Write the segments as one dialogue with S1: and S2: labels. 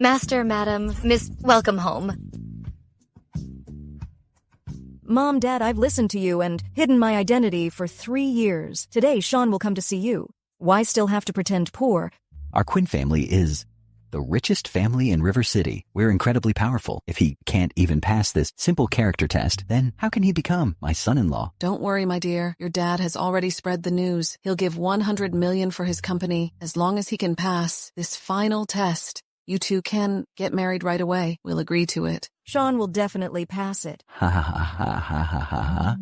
S1: Master, madam, Miss, welcome home.
S2: Mom, Dad, I've listened to you and hidden my identity for 3 years. Today, Sean will come to see you. Why still have to pretend poor?
S3: Our Quinn family is the richest family in River City. We're incredibly powerful. If he can't even pass this simple character test, then how can he become my son-in-law?
S4: Don't worry, my dear. Your dad has already spread the news. He'll give $100 million for his company as long as he can pass this final test. You two can get married right away. We'll agree to it.
S2: Sean will definitely pass it.
S3: Ha ha ha ha ha ha ha ha.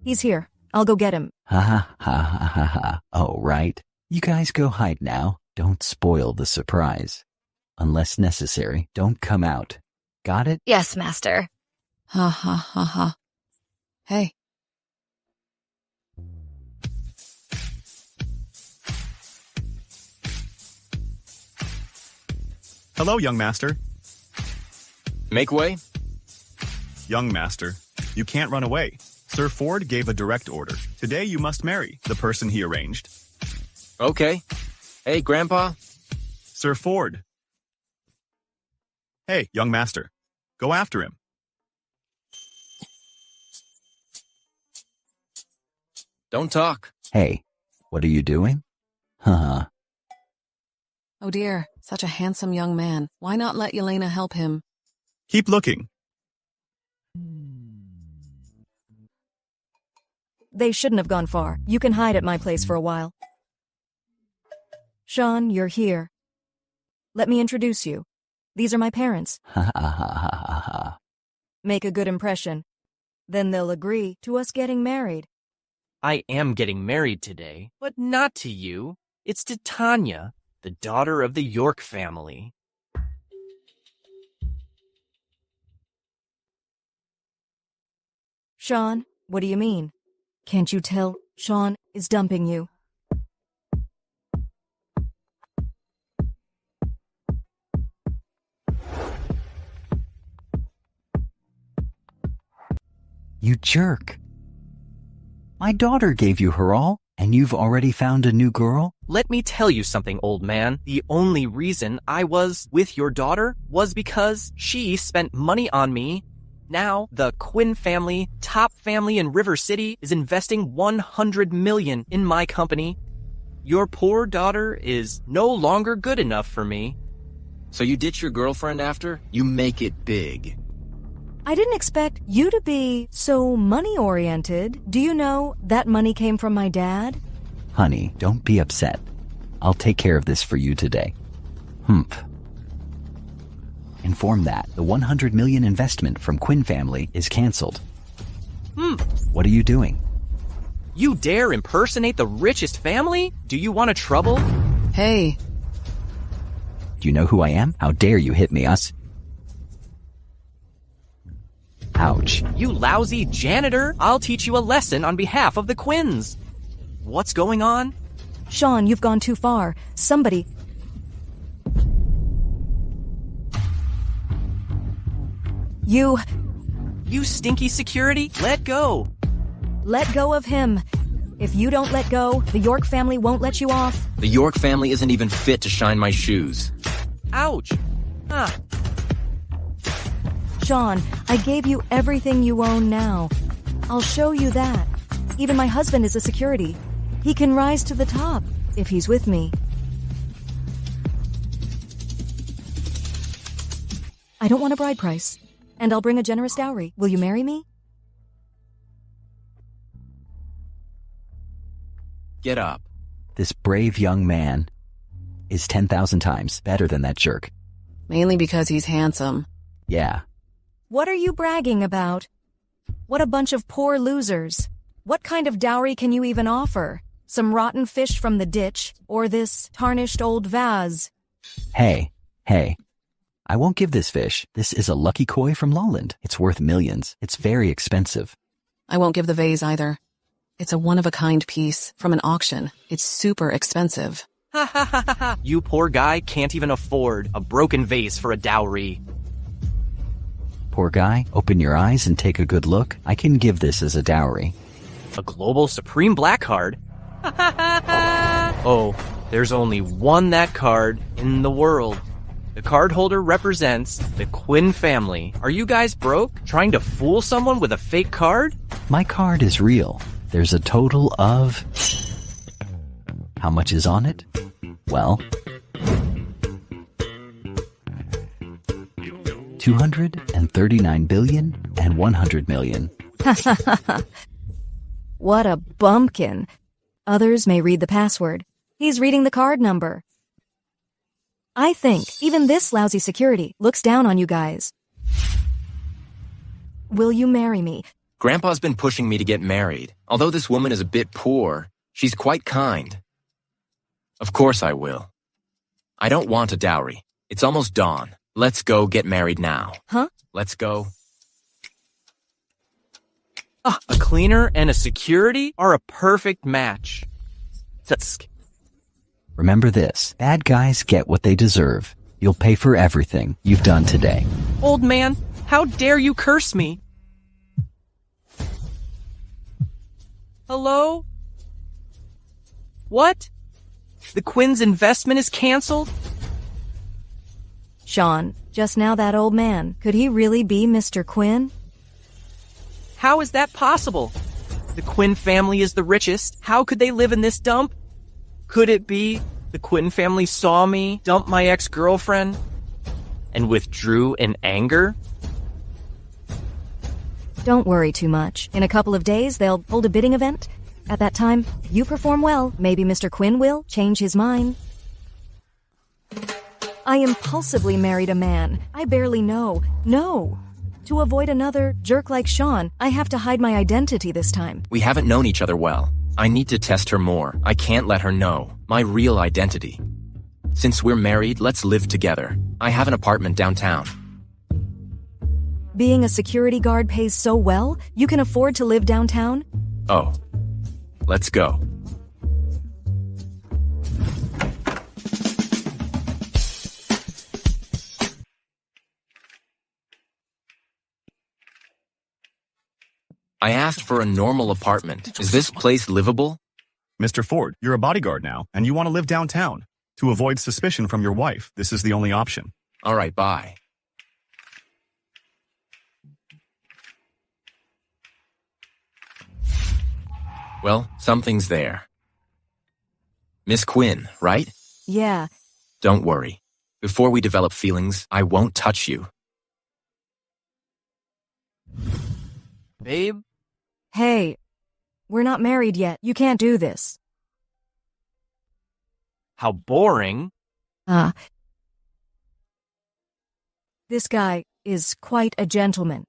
S2: He's here. I'll go get him.
S3: Ha ha ha ha ha ha. Oh, right. You guys go hide now. Don't spoil the surprise. Unless necessary, don't come out. Got it?
S1: Yes, master.
S4: Ha ha ha ha. Hey.
S5: Hello, young master.
S6: Make way.
S5: Young master, you can't run away. Sir Ford gave a direct order. Today you must marry the person he arranged.
S6: Okay. Hey, Grandpa.
S5: Sir Ford. Hey, young master. Go after him.
S6: Don't talk.
S3: Hey, what are you doing? Huh.
S4: Oh dear, such a handsome young man. Why not let Yelena help him?
S5: Keep looking.
S2: They shouldn't have gone far. You can hide at my place for a while. Sean, you're here. Let me introduce you. These are my parents.
S3: Ha ha ha ha ha ha.
S2: Make a good impression. Then they'll agree to us getting married.
S7: I am getting married today, but not to you. It's to Tanya, the daughter of the York family.
S2: Sean, what do you mean? Can't you tell Sean is dumping you?
S3: You jerk. My daughter gave you her all, and you've already found a new girl?
S7: Let me tell you something, old man. The only reason I was with your daughter was because she spent money on me. Now, the Quinn family, top family in River City, is investing $100 million in my company. Your poor daughter is no longer good enough for me.
S6: So you ditch your girlfriend after? You make it big.
S2: I didn't expect you to be so money-oriented. Do you know that money came from my dad?
S3: Honey, don't be upset. I'll take care of this for you today. Humph. Inform that the $100 million investment from Quinn family is canceled. What are you doing?
S7: You dare impersonate the richest family? Do you want to trouble?
S4: Hey.
S3: Do you know who I am? How dare you hit me, us? Ouch.
S7: You lousy janitor! I'll teach you a lesson on behalf of the Quinns. What's going on?
S2: Sean, you've gone too far. Somebody... You
S7: stinky security, let go.
S2: let go of him. If you don't let go, the York family won't let you off.
S6: The York family isn't even fit to shine my shoes.
S7: Ouch. Ah.
S2: Sean, I gave you everything you own now. I'll show you that. Even my husband is a security. He can rise to the top if he's with me. I don't want a bride price, and I'll bring a generous dowry. Will you marry me?
S6: Get up.
S3: This brave young man is 10,000 times better than that jerk.
S4: Mainly because he's handsome.
S3: Yeah.
S2: What are you bragging about? What a bunch of poor losers. What kind of dowry can you even offer? Some rotten fish from the ditch, or this tarnished old vase?
S3: Hey. I won't give this fish. This is a lucky koi from Lowland. It's worth millions. It's very expensive.
S4: I won't give the vase either. It's a one-of-a-kind piece from an auction. It's super expensive.
S7: Ha ha ha ha ha. You poor guy can't even afford a broken vase for a dowry.
S3: Poor guy, open your eyes and take a good look. I can give this as a dowry.
S7: A global supreme black card? Ha ha ha ha. Oh, There's only one that card in the world. The card holder represents the Quinn family. Are you guys broke? Trying to fool someone with a fake card?
S3: My card is real. There's a total of... How much is on it? Well... 239 billion and 100 million.
S2: What a bumpkin. Others may read the password. He's reading the card number. I think even this lousy security looks down on you guys. Will you marry me?
S6: Grandpa's been pushing me to get married. Although this woman is a bit poor, she's quite kind. Of course I will. I don't want a dowry. It's almost dawn. Let's go get married now.
S2: Huh?
S6: Let's go.
S7: A cleaner and a security are a perfect match. Tsk.
S3: Remember this. Bad guys get what they deserve. You'll pay for everything you've done today.
S7: Old man, how dare you curse me? Hello? What? The Quinn's investment is canceled?
S2: Sean, just now that old man, could he really be Mr. Quinn?
S7: How is that possible? The Quinn family is the richest. How could they live in this dump? Could it be the Quinn family saw me dump my ex-girlfriend and withdrew in anger?
S2: Don't worry too much. In a couple of days, they'll hold a bidding event. At that time, you perform well. Maybe Mr. Quinn will change his mind. I impulsively married a man I barely know. No. To avoid another jerk like Sean, I have to hide my identity this time.
S6: We haven't known each other well. I need to test her more. I can't let her know my real identity. Since we're married, let's live together. I have an apartment downtown.
S2: Being a security guard pays so well, you can afford to live downtown?
S6: Oh. Let's go. I asked for a normal apartment. Is this place livable?
S5: Mr. Ford, you're a bodyguard now, and you want to live downtown. To avoid suspicion from your wife, this is the only option.
S6: All right, bye. Well, something's there. Miss Quinn, right?
S2: Yeah.
S6: Don't worry. Before we develop feelings, I won't touch you.
S7: Babe?
S2: Hey, we're not married yet. You can't do this.
S7: How boring.
S2: This guy is quite a gentleman.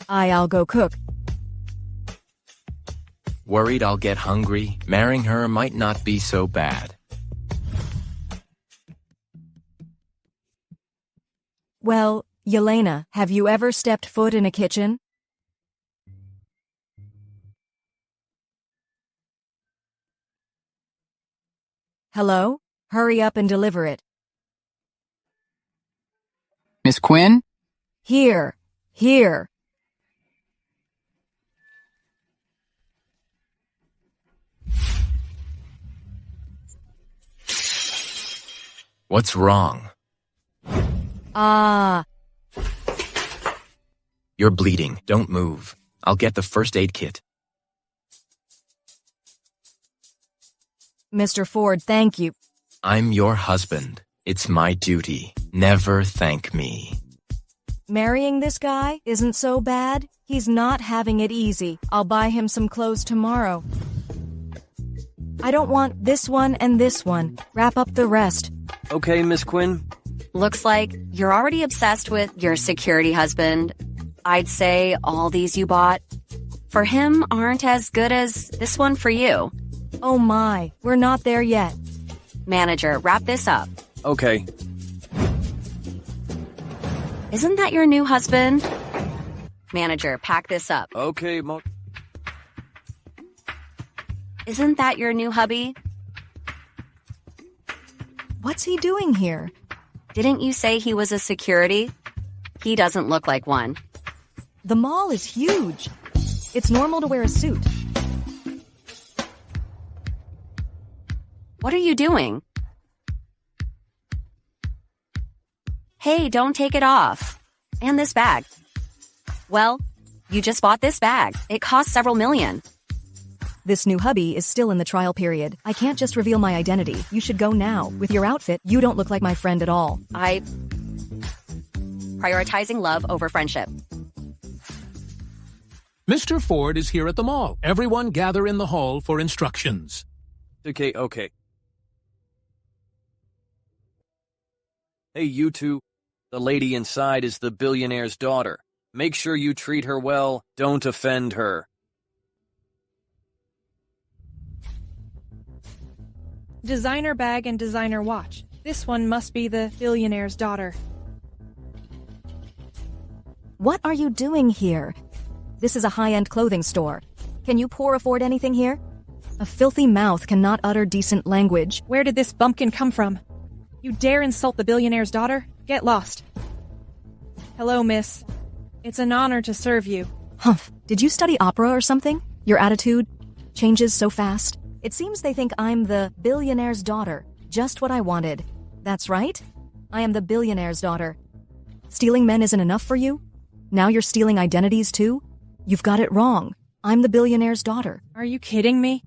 S2: I'll go cook.
S6: Worried I'll get hungry? Marrying her might not be so bad.
S2: Well, Yelena, have you ever stepped foot in a kitchen? Hello? Hurry up and deliver it.
S8: Miss Quinn?
S2: Here.
S6: What's wrong? You're bleeding. Don't move. I'll get the first aid kit.
S2: Mr. Ford, thank you.
S6: I'm your husband. It's my duty. Never thank me.
S2: Marrying this guy isn't so bad. He's not having it easy. I'll buy him some clothes tomorrow. I don't want this one and this one. Wrap up the rest.
S9: Okay, Miss Quinn.
S1: Looks like you're already obsessed with your security husband. I'd say all these you bought for him aren't as good as this one for you.
S2: Oh my, we're not there yet.
S1: Manager, wrap this up.
S9: Okay.
S1: Isn't that your new husband? Manager, pack this up.
S9: Okay,
S1: Isn't that your new hubby?
S2: What's he doing here?
S1: Didn't you say he was a security? He doesn't look like one.
S2: The mall is huge. It's normal to wear a suit.
S1: What are you doing? Hey, don't take it off. And this bag. Well, you just bought this bag. It cost several million.
S2: This new hubby is still in the trial period. I can't just reveal my identity. You should go now. With your outfit, you don't look like my friend at all.
S1: Prioritizing love over friendship.
S8: Mr. Ford is here at the mall. Everyone gather in the hall for instructions.
S9: Okay. Hey, you two. The lady inside is the billionaire's daughter. Make sure you treat her well. Don't offend her.
S10: Designer bag and designer watch. This one must be the billionaire's daughter.
S2: What are you doing here? This is a high-end clothing store. Can you poor afford anything here? A filthy mouth cannot utter decent language.
S10: Where did this bumpkin come from? You dare insult the billionaire's daughter? Get lost. Hello, miss. It's an honor to serve you.
S2: Humph, did you study opera or something? Your attitude changes so fast. It seems they think I'm the billionaire's daughter. Just what I wanted. That's right. I am the billionaire's daughter. Stealing men isn't enough for you? Now you're stealing identities too? You've got it wrong. I'm the billionaire's daughter.
S10: Are you kidding me?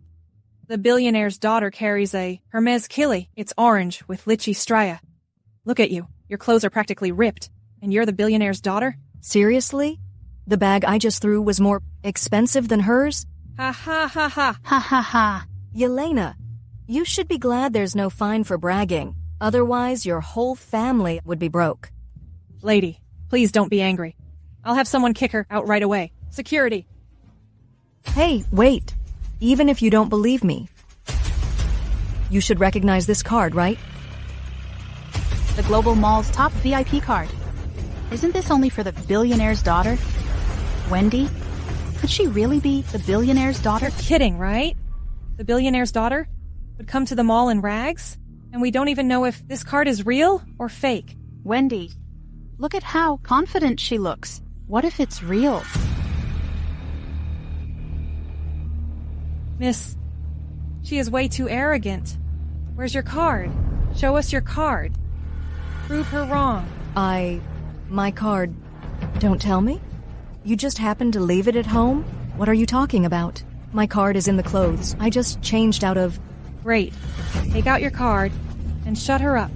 S10: The billionaire's daughter carries a Hermes Killy. It's orange with lychee stria. Look at you. Your clothes are practically ripped. And you're the billionaire's daughter?
S2: Seriously? The bag I just threw was more expensive than hers?
S10: Ha ha ha ha.
S11: Ha ha ha.
S2: Yelena, you should be glad there's no fine for bragging. Otherwise, your whole family would be broke.
S10: Lady, please don't be angry. I'll have someone kick her out right away. Security.
S2: Hey, wait. Even if you don't believe me, you should recognize this card, right?
S11: The Global Mall's top VIP card. Isn't this only for the billionaire's daughter? Wendy? Could she really be the billionaire's daughter?
S10: You're kidding, right? The billionaire's daughter would come to the mall in rags? And we don't even know if this card is real or fake.
S11: Wendy, look at how confident she looks. What if it's real?
S10: Miss, she is way too arrogant. Where's your card? Show us your card. Prove her wrong.
S2: My card. Don't tell me? You just happened to leave it at home? What are you talking about? My card is in the clothes. I just changed out of...
S10: Great. Take out your card and shut her up.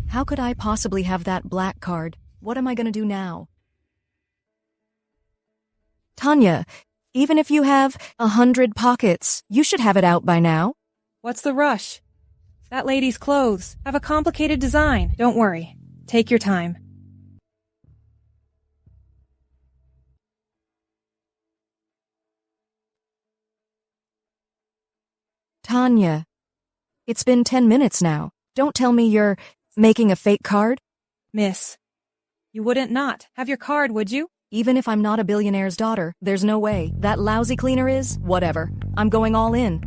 S2: How could I possibly have that black card? What am I going to do now? Tanya, even if you have 100 pockets, you should have it out by now.
S10: What's the rush? That lady's clothes have a complicated design. Don't worry. Take your time.
S2: Tanya, it's been 10 minutes now. Don't tell me you're making a fake card.
S10: Miss, you wouldn't not have your card, would you?
S2: Even if I'm not a billionaire's daughter, there's no way. That lousy cleaner is? Whatever. I'm going all in.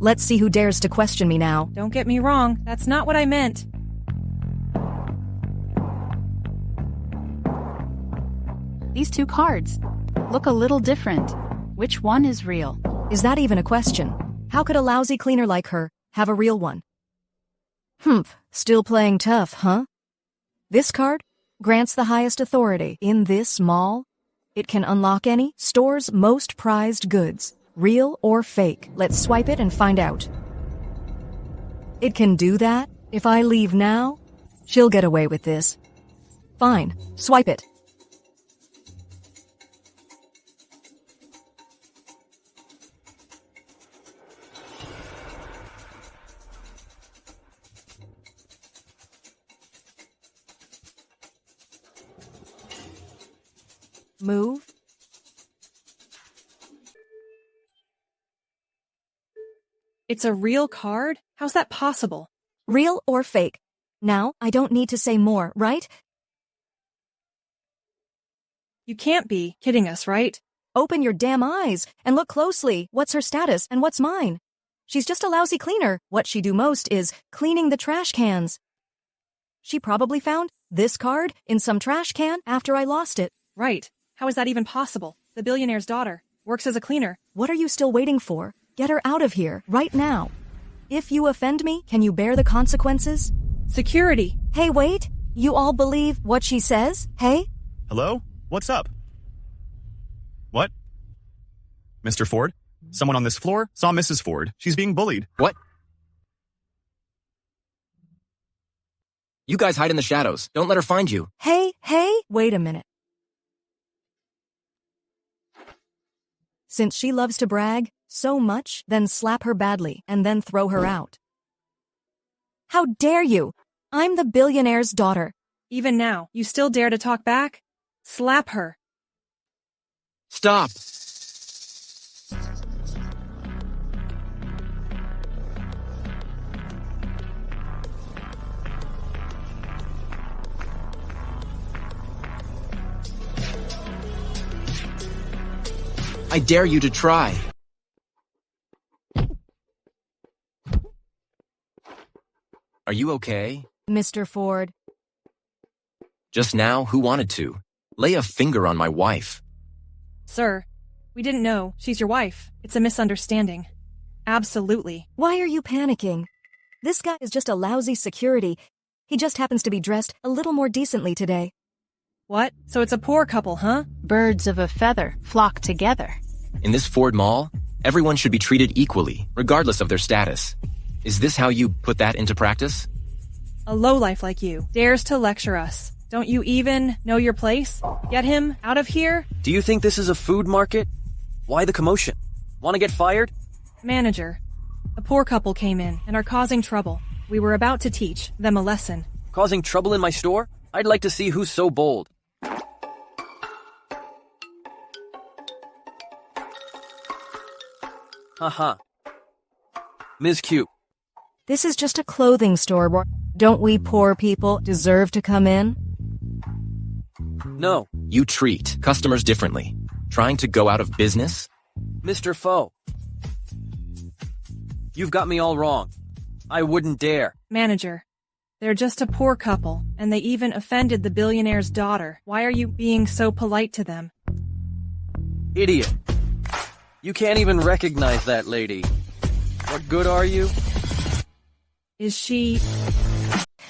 S2: Let's see who dares to question me now.
S10: Don't get me wrong. That's not what I meant.
S11: These two cards look a little different. Which one is real?
S2: Is that even a question? How could a lousy cleaner like her have a real one? Still playing tough, huh? This card grants the highest authority in this mall. It can unlock any store's most prized goods, real or fake. Let's swipe it and find out. It can do that? If I leave now, she'll get away with this. Fine, swipe it. Move.
S10: It's a real card? How's that possible?
S2: Real or fake? Now, I don't need to say more, right?
S10: You can't be kidding us, right?
S2: Open your damn eyes and look closely. What's her status and what's mine? She's just a lousy cleaner. What she do most is cleaning the trash cans. She probably found this card in some trash can after I lost it.
S10: Right. How is that even possible? The billionaire's daughter works as a cleaner.
S2: What are you still waiting for? Get her out of here, right now. If you offend me, can you bear the consequences?
S10: Security.
S2: Hey, wait. You all believe what she says? Hey?
S5: Hello? What's up? What? Mr. Ford? Someone on this floor saw Mrs. Ford. She's being bullied.
S6: What? You guys hide in the shadows. Don't let her find you.
S2: Hey, wait a minute. Since she loves to brag so much, then slap her badly and then throw her out. How dare you? I'm the billionaire's daughter.
S10: Even now, you still dare to talk back? Slap her.
S6: Stop! I dare you to try. Are you okay?
S2: Mr. Ford.
S6: Just now, who wanted to? Lay a finger on my wife.
S10: Sir, we didn't know. She's your wife. It's a misunderstanding. Absolutely.
S2: Why are you panicking? This guy is just a lousy security. He just happens to be dressed a little more decently today.
S10: What? So it's a poor couple, huh?
S11: Birds of a feather flock together.
S6: In this Ford Mall, everyone should be treated equally, regardless of their status. Is this how you put that into practice?
S10: A lowlife like you dares to lecture us. Don't you even know your place? Get him out of here?
S9: Do you think this is a food market? Why the commotion? Want to get fired?
S10: Manager, a poor couple came in and are causing trouble. We were about to teach them a lesson.
S9: Causing trouble in my store? I'd like to see who's so bold. Haha. Ms. Q.
S2: This is just a clothing store. Don't we poor people deserve to come in?
S9: No.
S6: You treat customers differently. Trying to go out of business?
S9: Mr. Foe. You've got me all wrong. I wouldn't dare.
S10: Manager, they're just a poor couple, and they even offended the billionaire's daughter. Why are you being so polite to them?
S9: Idiot. You can't even recognize that lady. What good are you?
S10: Is she...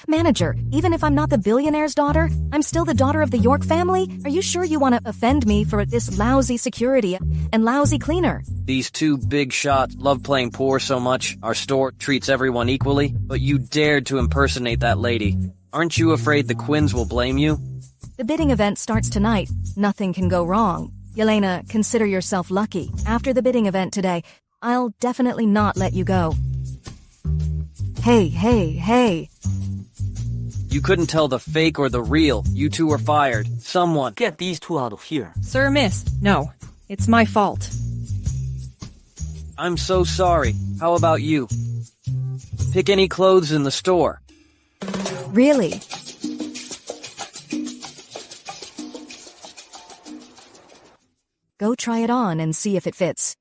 S2: Manager, even if I'm not the billionaire's daughter, I'm still the daughter of the York family. Are you sure you want to offend me for this lousy security and lousy cleaner?
S9: These two big shots love playing poor so much. Our store treats everyone equally, but you dared to impersonate that lady. Aren't you afraid the Quins will blame you?
S2: The bidding event starts tonight. Nothing can go wrong. Yelena, consider yourself lucky. After the bidding event today, I'll definitely not let you go. Hey.
S9: You couldn't tell the fake or the real. You two were fired. Someone.
S12: Get these two out of here.
S10: Sir, miss. No. It's my fault.
S9: I'm so sorry. How about you? Pick any clothes in the store.
S2: Really? Go try it on and see if it fits.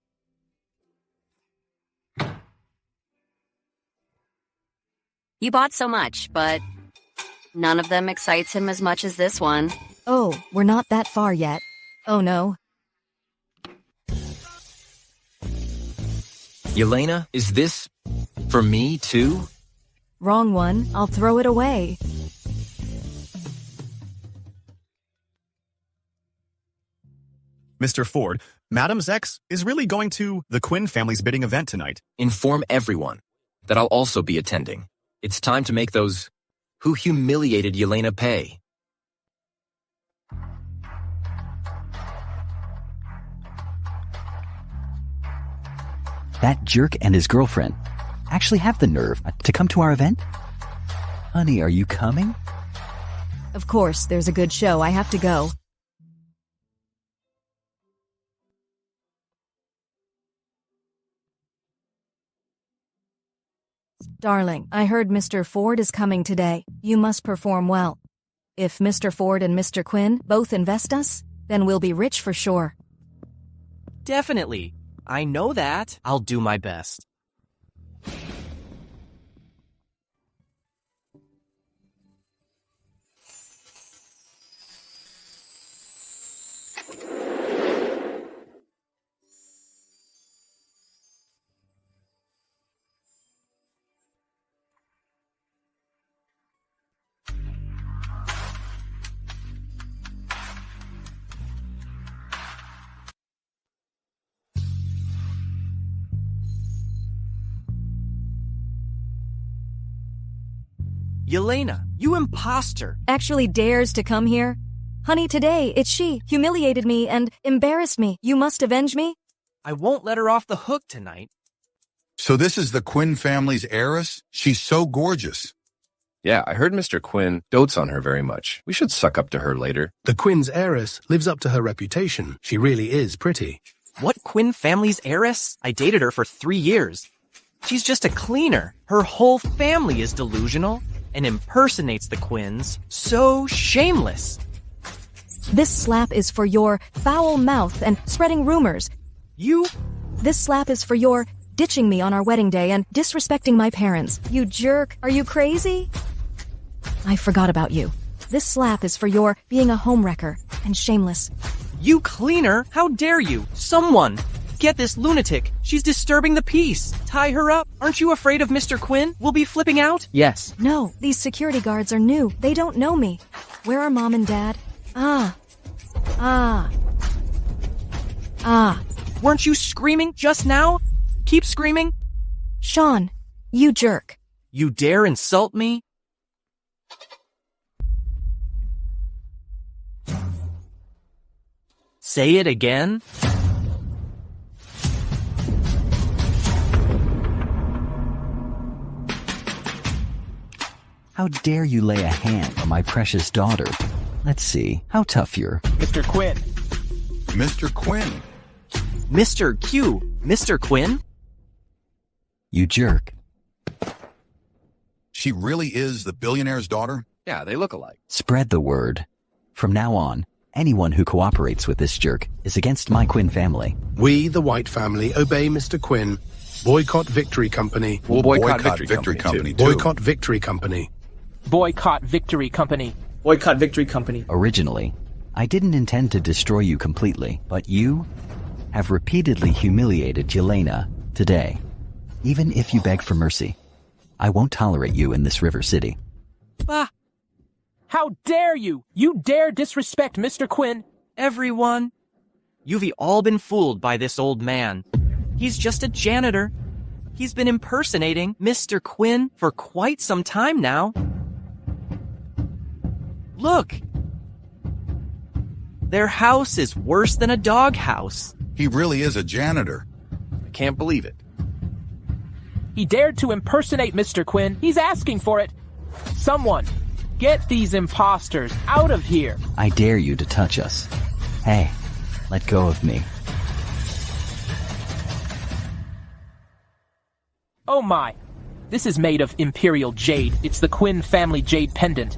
S1: You bought so much, but none of them excites him as much as this one.
S2: Oh, we're not that far yet. Oh no.
S6: Yelena, is this for me too?
S2: Wrong one. I'll throw it away.
S5: Mr. Ford, Madam's ex is really going to the Quinn family's bidding event tonight.
S6: Inform everyone that I'll also be attending. It's time to make those who humiliated Yelena pay.
S3: That jerk and his girlfriend actually have the nerve to come to our event? Honey, are you coming?
S2: Of course, there's a good show. I have to go. Darling, I heard Mr. Ford is coming today. You must perform well. If Mr. Ford and Mr. Quinn both invest us, then we'll be rich for sure.
S7: Definitely. I know that. I'll do my best. Yelena, you imposter.
S2: Actually dares to come here? Honey, today it's she humiliated me and embarrassed me. You must avenge me?
S7: I won't let her off the hook tonight.
S12: So this is the Quinn family's heiress? She's so gorgeous.
S13: Yeah, I heard Mr. Quinn dotes on her very much. We should suck up to her later.
S14: The Quinn's heiress lives up to her reputation. She really is pretty.
S7: What Quinn family's heiress? I dated her for 3 years. She's just a cleaner. Her whole family is delusional and impersonates the Quinns. So shameless.
S2: This slap is for your foul mouth and spreading rumors. This slap is for your ditching me on our wedding day and disrespecting my parents. You jerk. Are you crazy? I forgot about you. This slap is for your being a homewrecker and shameless.
S7: You cleaner? How dare you? Someone! Get this lunatic. She's disturbing the peace. Tie her up. Aren't you afraid of Mr. Quinn? We'll be flipping out?
S9: Yes.
S2: No, these security guards are new. They don't know me. Where are Mom and Dad?
S7: Weren't you screaming just now? Keep screaming.
S2: Sean, you jerk.
S7: You dare insult me? Say it again?
S3: How dare you lay a hand on my precious daughter? Let's see how tough you're.
S8: Mr. Quinn.
S12: Mr. Quinn.
S7: Mr. Q. Mr. Quinn?
S3: You jerk.
S12: She really is the billionaire's daughter?
S13: Yeah, they look alike.
S3: Spread the word. From now on, anyone who cooperates with this jerk is against my Quinn family.
S14: We, the White family, obey Mr. Quinn. Boycott Victory Company.
S13: We'll boycott Victory Company too.
S14: Boycott Victory Company.
S8: Boycott Victory Company.
S9: Boycott Victory Company.
S3: Originally, I didn't intend to destroy you completely, but you have repeatedly humiliated Yelena today. Even if you beg for mercy, I won't tolerate you in this river city.
S8: How dare you! You dare disrespect Mr. Quinn!
S7: Everyone, you've all been fooled by this old man. He's just a janitor. He's been impersonating Mr. Quinn for quite some time now. Look! Their house is worse than a doghouse.
S12: He really is a janitor.
S13: I can't believe it.
S8: He dared to impersonate Mr. Quinn. He's asking for it. Someone, get these imposters out of here.
S3: I dare you to touch us. Hey, let go of me.
S8: Oh my. This is made of imperial jade. It's the Quinn family jade pendant.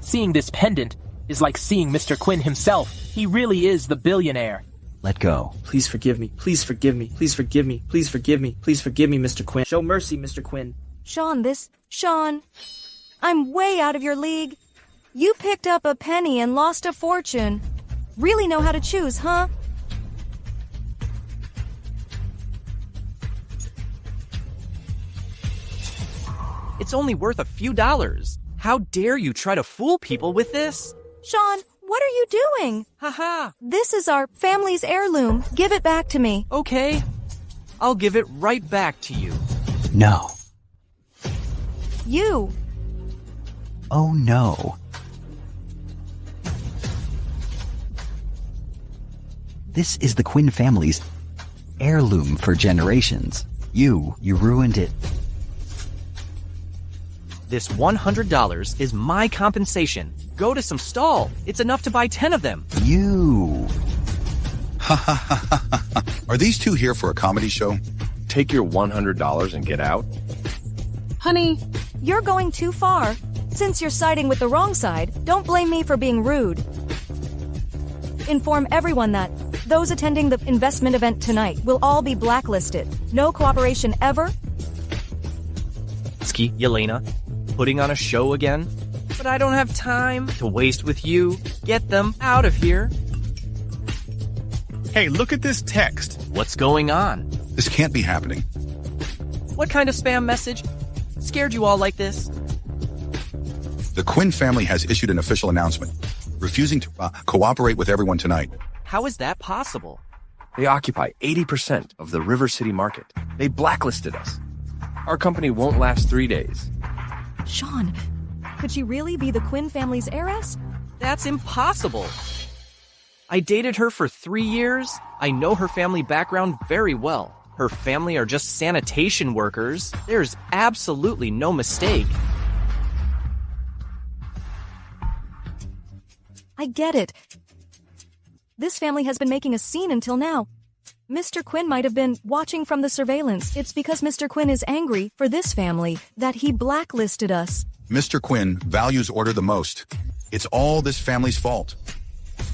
S8: Seeing this pendant is like seeing Mr. Quinn himself. He really is the billionaire.
S3: Let go.
S9: Please forgive me. Please forgive me. Please forgive me. Please forgive me. Please forgive me, Mr. Quinn. Show mercy, Mr. Quinn.
S2: Sean, I'm way out of your league. You picked up a penny and lost a fortune. Really know how to choose, huh?
S7: It's only worth a few dollars. How dare you try to fool people with this?
S2: Sean, what are you doing?
S7: Haha.
S2: This is our family's heirloom. Give it back to me.
S7: Okay. I'll give it right back to you.
S3: No.
S2: You.
S3: Oh no. This is the Quinn family's heirloom for generations. You ruined it.
S7: This $100 is my compensation. Go to some stall. It's enough to buy 10 of them.
S3: You.
S12: Ha ha ha ha ha. Are these two here for a comedy show?
S13: Take your $100 and get out.
S2: Honey, you're going too far. Since you're siding with the wrong side, don't blame me for being rude. Inform everyone that those attending the investment event tonight will all be blacklisted. No cooperation ever.
S7: Ski, Yelena, putting on a show again? But I don't have time to waste with you. Get them out of here.
S5: Hey, look at this text.
S7: What's going on?
S12: This can't be happening.
S7: What kind of spam message? Scared you all like this?
S12: The Quinn family has issued an official announcement, refusing to cooperate with everyone tonight.
S7: How is that possible?
S13: They occupy 80% of the River City market. They blacklisted us. Our company won't last 3 days.
S2: Sean, Could she really be the Quinn family's heiress?
S7: That's impossible. I dated her for 3 years. I know her family background very well. Her family are just sanitation workers. There's absolutely no mistake.
S2: I get it. This family has been making a scene until now. Mr. Quinn might have been watching from the surveillance. It's because Mr. Quinn is angry for this family that he blacklisted us.
S12: Mr. Quinn values order the most. It's all this family's fault.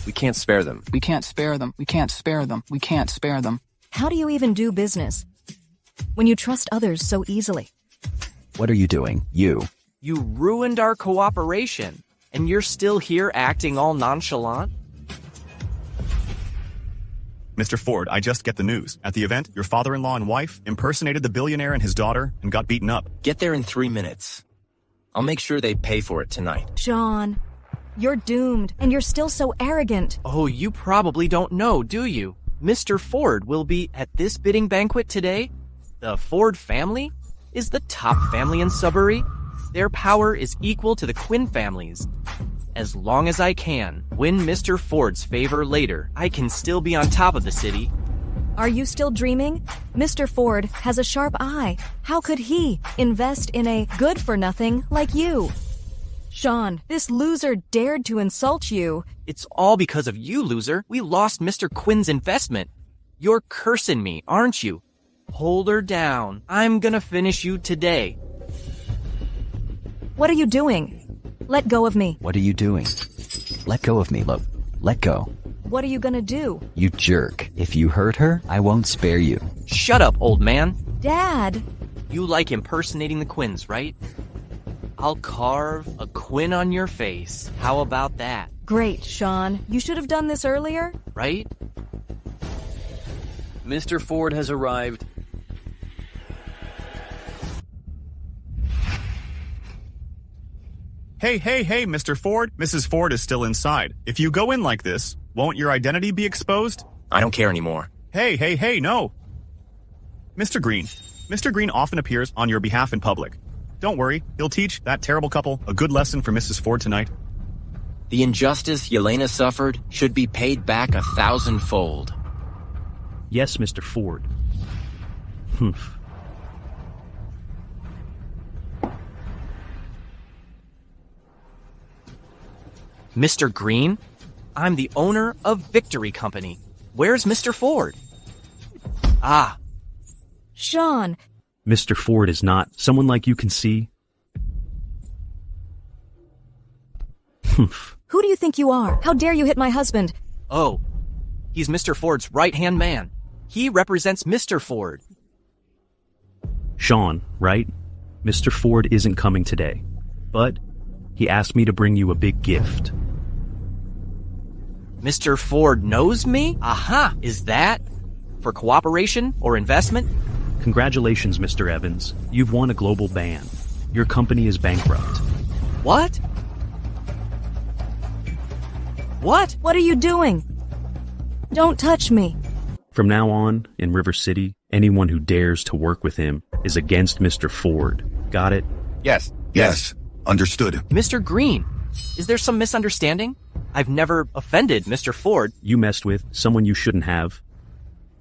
S13: We can't spare them.
S15: We can't spare them. We can't spare them. We can't spare them.
S2: How do you even do business when you trust others so easily?
S3: What are you doing, you?
S7: You ruined our cooperation, and you're still here acting all nonchalant?
S5: Mr. Ford, I just get the news. At the event, your father-in-law and wife impersonated the billionaire and his daughter and got beaten up.
S6: Get there in 3 minutes. I'll make sure they pay for it tonight.
S2: Sean, you're doomed, and you're still so arrogant.
S7: Oh, you probably don't know, do you? Mr. Ford will be at this bidding banquet today. The Ford family is the top family in Sudbury. Their power is equal to the Quinn family's. As long as I can win Mr. Ford's favor later, I can still be on top of the city.
S2: Are you still dreaming? Mr. Ford has a sharp eye. How could he invest in a good-for-nothing like you? Sean, this loser dared to insult you.
S7: It's all because of you, loser. We lost Mr. Quinn's investment. You're cursing me, aren't you? Hold her down. I'm gonna finish you today.
S2: What are you doing? Let go of me.
S3: What are you doing? Let go of me, Lo. Let go.
S2: What are you gonna do?
S3: You jerk. If you hurt her, I won't spare you.
S7: Shut up, old man.
S2: Dad!
S7: You like impersonating the Quinns, right? I'll carve a Quinn on your face. How about that?
S2: Great, Sean. You should have done this earlier.
S7: Right?
S9: Mr. Ford has arrived.
S5: Hey, Mr. Ford. Mrs. Ford is still inside. If you go in like this, won't your identity be exposed?
S6: I don't care anymore.
S5: Hey, no. Mr. Green. Mr. Green often appears on your behalf in public. Don't worry, he'll teach that terrible couple a good lesson for Mrs. Ford tonight.
S6: The injustice Yelena suffered should be paid back 1,000-fold.
S16: Yes, Mr. Ford. Humph.
S7: Mr. Green? I'm the owner of Victory Company. Where's Mr. Ford? Ah.
S2: Sean.
S16: Mr. Ford is not someone like you can see. Humph.
S2: Who do you think you are? How dare you hit my husband?
S7: Oh, he's Mr. Ford's right-hand man. He represents Mr. Ford.
S16: Sean, right? Mr. Ford isn't coming today, but he asked me to bring you a big gift.
S7: Mr. Ford knows me? Aha! Is that for cooperation or investment?
S16: Congratulations, Mr. Evans. You've won a global ban. Your company is bankrupt.
S7: What? What?
S2: What are you doing? Don't touch me.
S16: From now on, in River City, anyone who dares to work with him is against Mr. Ford. Got it?
S12: Yes. Understood.
S7: Mr. Green, is there some misunderstanding? I've never offended Mr. Ford.
S16: You messed with someone you shouldn't have.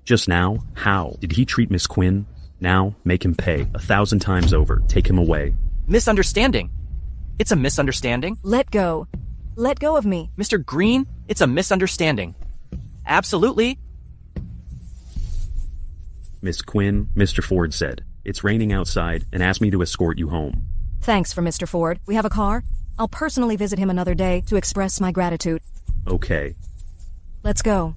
S16: Just now, how did he treat Miss Quinn? Now, make him pay 1,000 times over. Take him away.
S7: Misunderstanding. It's a misunderstanding.
S2: Let go. Let go of me.
S7: Mr. Green, it's a misunderstanding. Absolutely.
S16: Miss Quinn, Mr. Ford said, it's raining outside and asked me to escort you home.
S2: Thanks for Mr. Ford. We have a car. I'll personally visit him another day to express my gratitude.
S16: Okay.
S2: Let's go.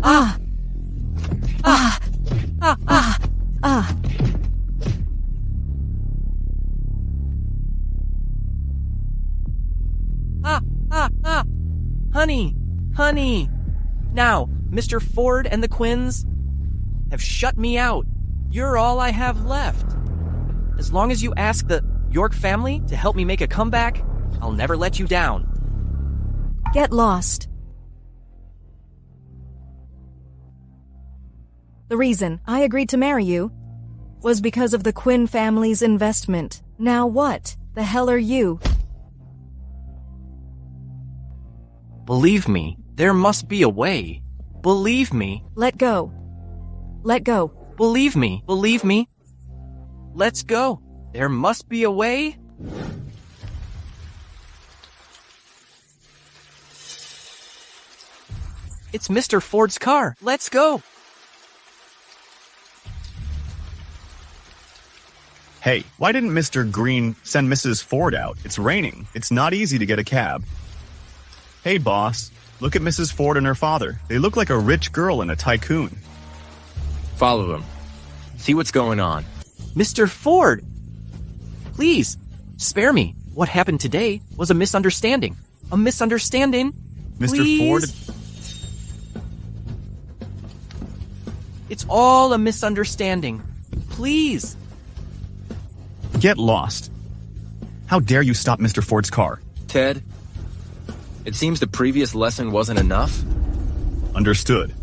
S2: Ah! Ah! Ah! Ah! Ah!
S7: Ah! Honey! Now, Mr. Ford and the Quinns have shut me out. You're all I have left. As long as you ask the York family to help me make a comeback, I'll never let you down.
S2: Get lost. The reason I agreed to marry you was because of the Quinn family's investment. Now what the hell are you?
S7: Believe me, there must be a way. Believe me.
S2: Let go. Let go.
S7: Believe me. Believe me. Let's go. There must be a way. It's Mr. Ford's car. Let's go.
S5: Hey, why didn't Mr. Green send Mrs. Ford out? It's raining. It's not easy to get a cab. Hey, boss. Look at Mrs. Ford and her father. They look like a rich girl and a tycoon.
S6: Follow them. See what's going on.
S7: Mr. Ford! Please, spare me. What happened today was a misunderstanding. A misunderstanding.
S5: Mr.
S7: Please?
S5: Ford?
S7: It's all a misunderstanding. Please.
S5: Get lost. How dare you stop Mr. Ford's car?
S6: Ted, it seems the previous lesson wasn't enough.
S5: Understood.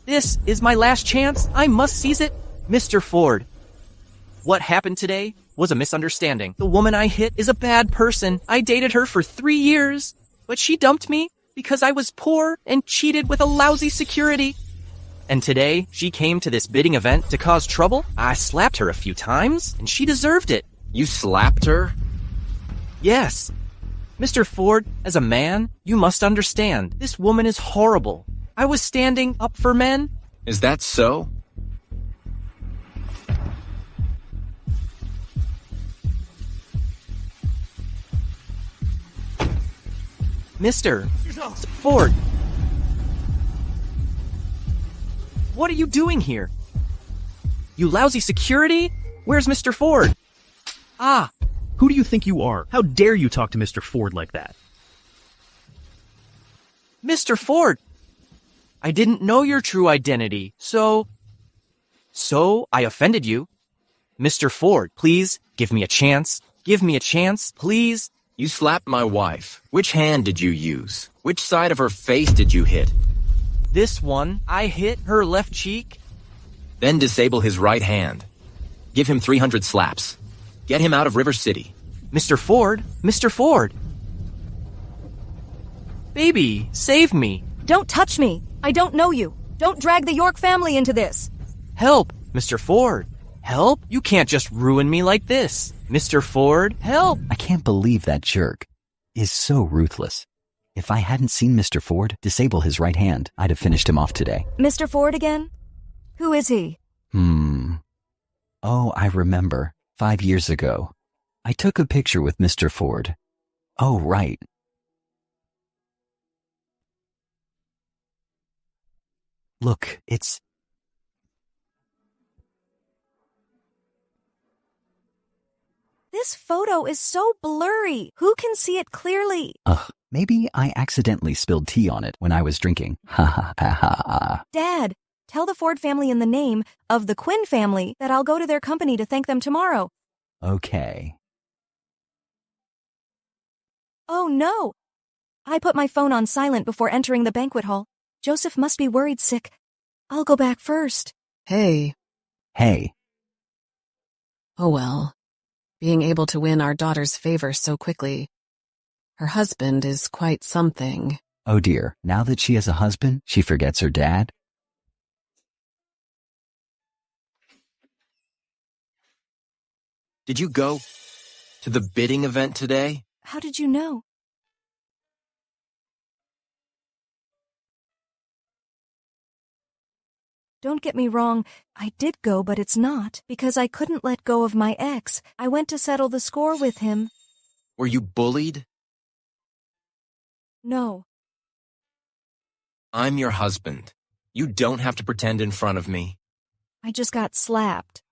S7: This is my last chance. I must seize it. Mr. Ford, what happened today was a misunderstanding. The woman I hit is a bad person. I dated her for 3 years, but she dumped me because I was poor and cheated with a lousy security. And today, she came to this bidding event to cause trouble. I slapped her a few times, and she deserved it.
S6: You slapped her?
S7: Yes. Mr. Ford, as a man, you must understand. This woman is horrible. I was standing up for men.
S6: Is that so?
S7: Mr. Ford. What are you doing here? You lousy security? Where's Mr. Ford?
S16: Who do you think you are? How dare you talk to Mr. Ford like that?
S7: Mr. Ford! I didn't know your true identity, so I offended you. Mr. Ford, please, give me a chance. Give me a chance, please.
S6: You slapped my wife. Which hand did you use? Which side of her face did you hit?
S7: This one, I hit her left cheek.
S6: Then disable his right hand. Give him 300 slaps. Get him out of River City.
S7: Mr. Ford, Mr. Ford. Baby, save me.
S2: Don't touch me. I don't know you. Don't drag the York family into this.
S7: Help, Mr. Ford. Help? You can't just ruin me like this. Mr. Ford, help.
S3: I can't believe that jerk is so ruthless. If I hadn't seen Mr. Ford disable his right hand, I'd have finished him off today.
S2: Mr. Ford again? Who is he?
S3: Oh, I remember. 5 years ago. I took a picture with Mr. Ford. Oh, right. Look, it's...
S2: This photo is so blurry. Who can see it clearly?
S3: Maybe I accidentally spilled tea on it when I was drinking. Ha ha ha ha.
S2: Dad, tell the Ford family in the name of the Quinn family that I'll go to their company to thank them tomorrow.
S3: Okay.
S2: Oh no! I put my phone on silent before entering the banquet hall. Joseph must be worried sick. I'll go back first.
S4: Hey.
S3: Hey.
S4: Oh well. Being able to win our daughter's favor so quickly. Her husband is quite something.
S3: Oh dear, now that she has a husband, she forgets her dad?
S6: Did you go to the bidding event today?
S2: How did you know? Don't get me wrong, I did go, but it's not, because I couldn't let go of my ex. I went to settle the score with him.
S6: Were you bullied?
S2: No.
S6: I'm your husband. You don't have to pretend in front of me.
S2: I just got slapped.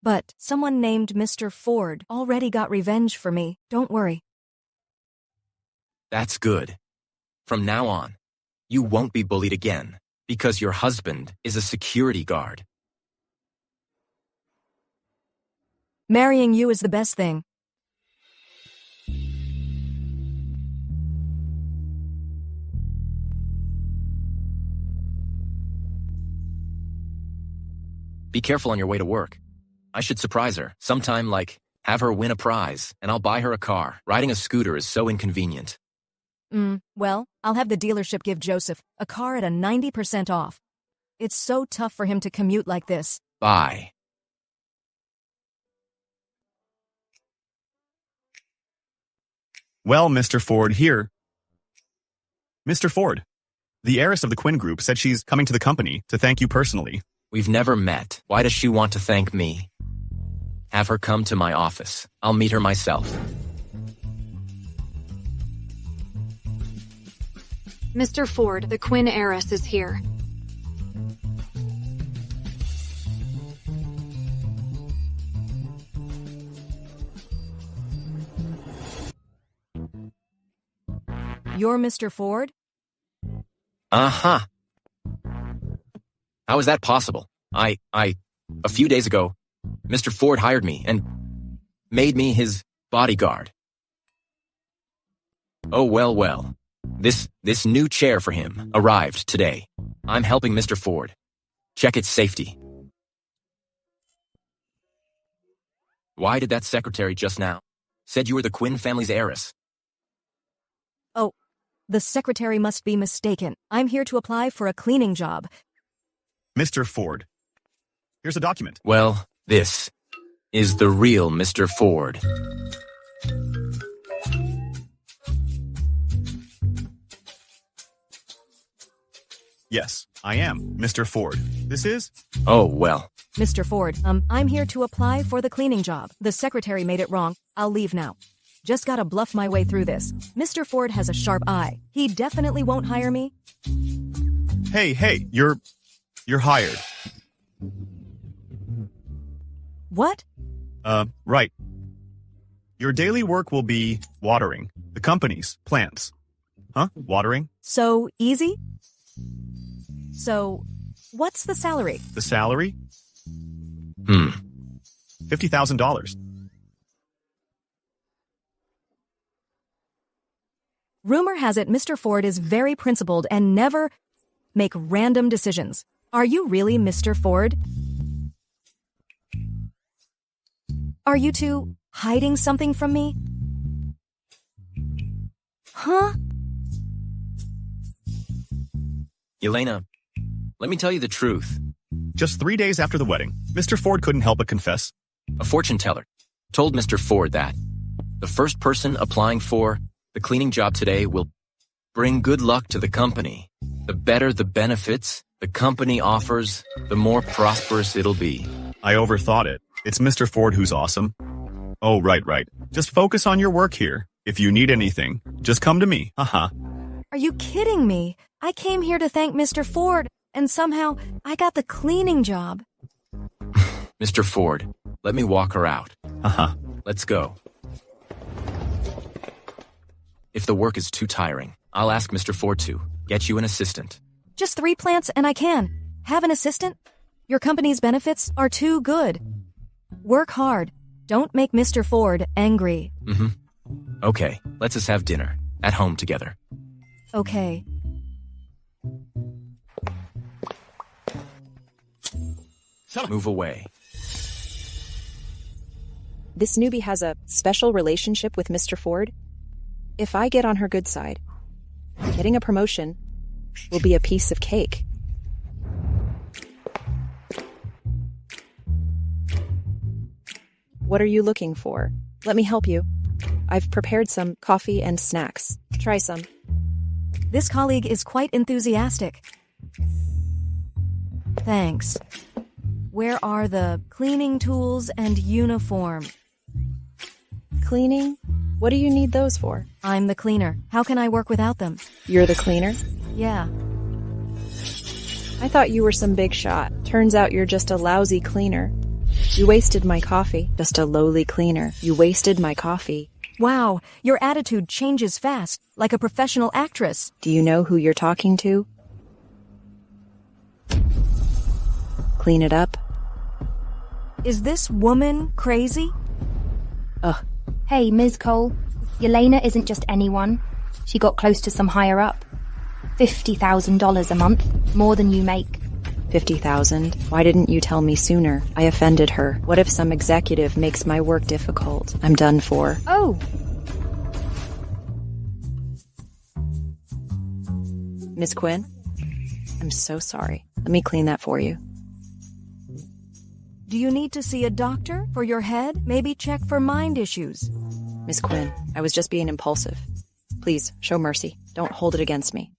S2: But someone named Mr. Ford already got revenge for me. Don't worry.
S6: That's good. From now on, you won't be bullied again, because your husband is a security guard.
S2: Marrying you is the best thing.
S6: Be careful on your way to work. I should surprise her. Sometime, like, have her win a prize, and I'll buy her a car. Riding a scooter is so inconvenient.
S2: Well, I'll have the dealership give Joseph a car at a 90% off. It's so tough for him to commute like this.
S6: Bye.
S5: Well, Mr. Ford here. Mr. Ford, the heiress of the Quinn Group said she's coming to the company to thank you personally.
S6: We've never met. Why does she want to thank me? Have her come to my office. I'll meet her myself.
S17: Mr. Ford, the Quinn heiress is here.
S2: You're Mr. Ford?
S6: Uh-huh. How is that possible? A few days ago, Mr. Ford hired me and made me his bodyguard. Oh, well. This new chair for him arrived today. I'm helping Mr. Ford. Check its safety. Why did that secretary just now said you were the Quinn family's heiress?
S2: Oh, the secretary must be mistaken. I'm here to apply for a cleaning job.
S5: Mr. Ford, here's a document.
S6: Well, this is the real Mr. Ford.
S5: Yes, I am Mr. Ford. This is?
S6: Oh, well.
S2: Mr. Ford, I'm here to apply for the cleaning job. The secretary made it wrong. I'll leave now. Just gotta bluff my way through this. Mr. Ford has a sharp eye. He definitely won't hire me.
S5: Hey, you're hired.
S2: What?
S5: Right. Your daily work will be watering the company's plants. Huh? Watering?
S2: So easy? So, what's the salary?
S5: The salary? $50,000.
S2: Rumor has it Mr. Ford is very principled and never make random decisions. Are you really Mr. Ford? Are you two hiding something from me? Huh?
S6: Elena, let me tell you the truth.
S5: Just 3 days after the wedding, Mr. Ford couldn't help but confess.
S6: A fortune teller told Mr. Ford that the first person applying for the cleaning job today will bring good luck to the company. The better the benefits the company offers, the more prosperous it'll be.
S5: I overthought it. It's Mr. Ford who's awesome. Oh, right. Just focus on your work here. If you need anything, just come to me. Haha.
S2: Are you kidding me? I came here to thank Mr. Ford, and somehow I got the cleaning job.
S6: Mr. Ford, let me walk her out. Let's go. If the work is too tiring, I'll ask Mr. Ford to get you an assistant.
S2: Just 3 plants and I can. Have an assistant? Your company's benefits are too good. Work hard. Don't make Mr. Ford angry.
S6: Okay, let's just have dinner at home together.
S2: Okay.
S6: Move away.
S18: This newbie has a special relationship with Mr. Ford. If I get on her good side, getting a promotion will be a piece of cake. What are you looking for? Let me help you. I've prepared some coffee and snacks. Try some.
S2: This colleague is quite enthusiastic. Thanks. Where are the cleaning tools and uniform?
S18: Cleaning? What do you need those for?
S2: I'm the cleaner. How can I work without them?
S18: You're the cleaner?
S2: Yeah.
S18: I thought you were some big shot. Turns out you're just a lousy cleaner. You wasted my coffee. Just a lowly cleaner. You wasted my coffee.
S2: Wow, your attitude changes fast, like a professional actress.
S18: Do you know who you're talking to? Clean it up.
S2: Is this woman crazy?
S18: Ugh.
S19: Hey, Ms. Cole. Yelena isn't just anyone. She got close to some higher up. $50,000 a month, more than you make.
S18: 50,000? Why didn't you tell me sooner? I offended her. What if some executive makes my work difficult? I'm done for.
S19: Oh!
S18: Miss Quinn? I'm so sorry. Let me clean that for you.
S2: Do you need to see a doctor for your head? Maybe check for mind issues.
S18: Miss Quinn, I was just being impulsive. Please, show mercy. Don't hold it against me.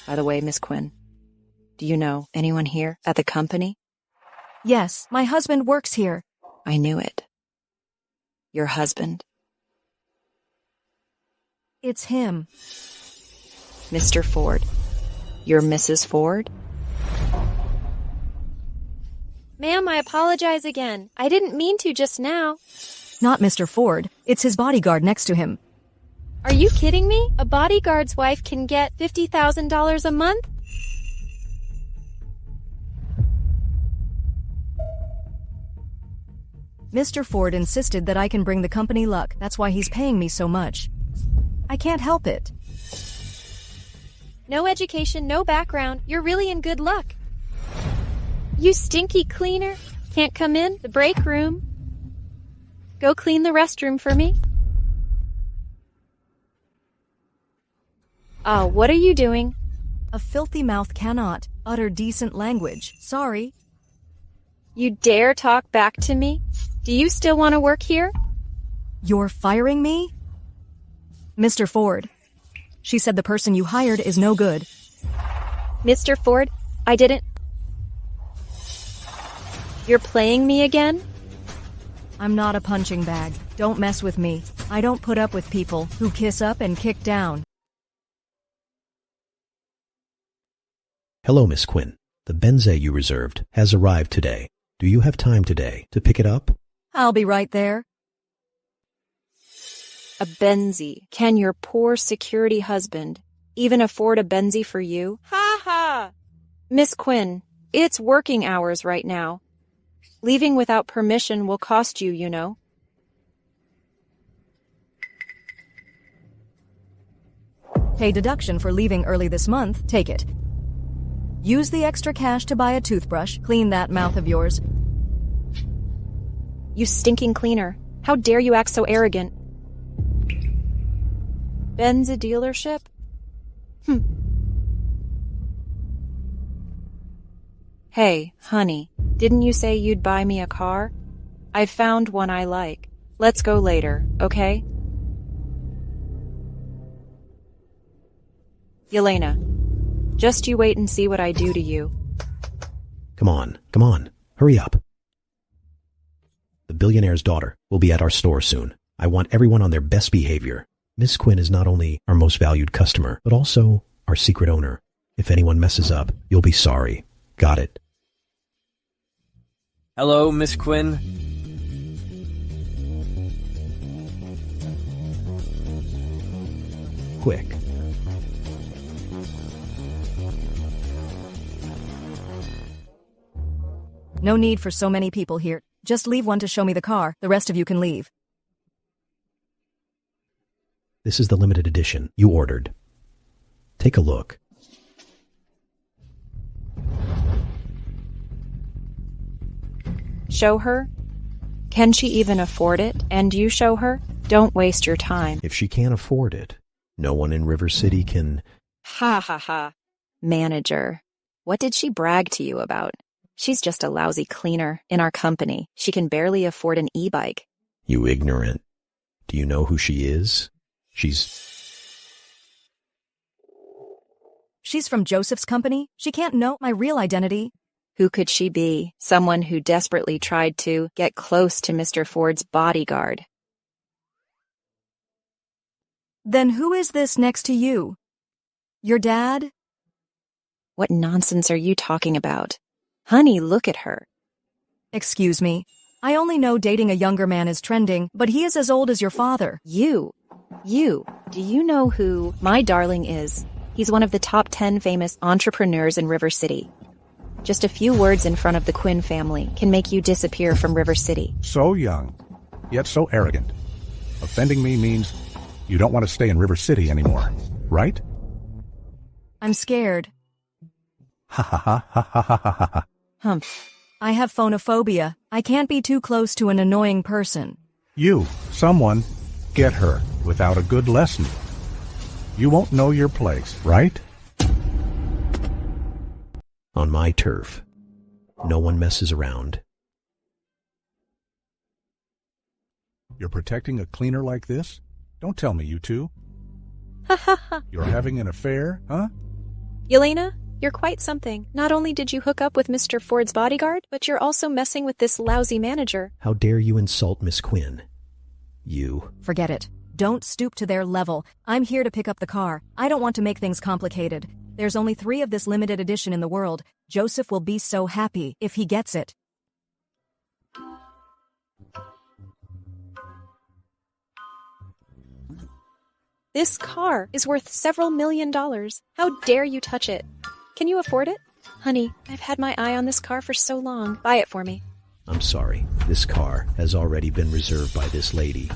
S18: By the way, Miss Quinn, do you know anyone here at the company?
S2: Yes, my husband works here.
S18: I knew it. Your husband.
S2: It's him.
S18: Mr. Ford. You're Mrs. Ford?
S20: Ma'am, I apologize again. I didn't mean to just now.
S2: Not Mr. Ford. It's his bodyguard next to him.
S20: Are you kidding me? A bodyguard's wife can get $50,000 a month?
S2: Mr. Ford insisted that I can bring the company luck. That's why he's paying me so much. I can't help it.
S20: No education, no background. You're really in good luck. You stinky cleaner. Can't come in the break room. Go clean the restroom for me. Oh, what are you doing?
S2: A filthy mouth cannot utter decent language. Sorry.
S20: You dare talk back to me? Do you still want to work here?
S2: You're firing me? Mr. Ford. She said the person you hired is no good.
S20: Mr. Ford, I didn't... You're playing me again?
S2: I'm not a punching bag. Don't mess with me. I don't put up with people who kiss up and kick down.
S21: Hello, Miss Quinn. The Benze you reserved has arrived today. Do you have time today to pick it up?
S2: I'll be right there.
S18: A Benzie. Can your poor security husband even afford a Benzie for you? Ha ha! Miss Quinn, it's working hours right now. Leaving without permission will cost you, you know.
S2: Pay deduction for leaving early this month. Take it. Use the extra cash to buy a toothbrush. Clean that mouth of yours.
S18: You stinking cleaner. How dare you act so arrogant? Ben's a dealership? Hey, honey, didn't you say you'd buy me a car? I found one I like. Let's go later, okay? Yelena, just you wait and see what I do to you.
S21: Come on, hurry up. The billionaire's daughter will be at our store soon. I want everyone on their best behavior. Miss Quinn is not only our most valued customer, but also our secret owner. If anyone messes up, you'll be sorry. Got it?
S9: Hello, Miss Quinn.
S21: Quick.
S2: No need for so many people here. Just leave one to show me the car. The rest of you can leave.
S21: This is the limited edition you ordered. Take a look.
S18: Show her? Can she even afford it? And you show her? Don't waste your time.
S21: If she can't afford it, no one in River City can...
S18: Ha ha ha. Manager. What did she brag to you about? She's just a lousy cleaner in our company. She can barely afford an e-bike.
S21: You ignorant. Do you know who she is?
S2: She's from Joseph's company. She can't know my real identity.
S18: Who could she be? Someone who desperately tried to get close to Mr. Ford's bodyguard.
S2: Then who is this next to you? Your dad?
S18: What nonsense are you talking about? Honey, look at her.
S2: Excuse me. I only know dating a younger man is trending, but he is as old as your father.
S18: You. Do you know who my darling is? He's one of the top 10 famous entrepreneurs in River City. Just a few words in front of the Quinn family can make you disappear from River City.
S12: So young, yet so arrogant. Offending me means you don't want to stay in River City anymore, right?
S2: I'm scared.
S21: Ha ha ha ha ha ha ha ha.
S2: Humph. I have phonophobia. I can't be too close to an annoying person.
S11: You, someone, get her without a good lesson. You won't know your place, right?
S21: On my turf. No one messes around.
S11: You're protecting a cleaner like this? Don't tell me you two.
S18: Ha ha ha.
S11: You're having an affair, huh?
S18: Yelena, you're quite something. Not only did you hook up with Mr. Ford's bodyguard, but you're also messing with this lousy manager.
S21: How dare you insult Miss Quinn? You.
S2: Forget it. Don't stoop to their level. I'm here to pick up the car. I don't want to make things complicated. There's only 3 of this limited edition in the world. Joseph will be so happy if he gets it.
S18: This car is worth several $1,000,000. How dare you touch it? Can you afford it? Honey, I've had my eye on this car for so long. Buy it for me.
S21: I'm sorry. This car has already been reserved by this lady.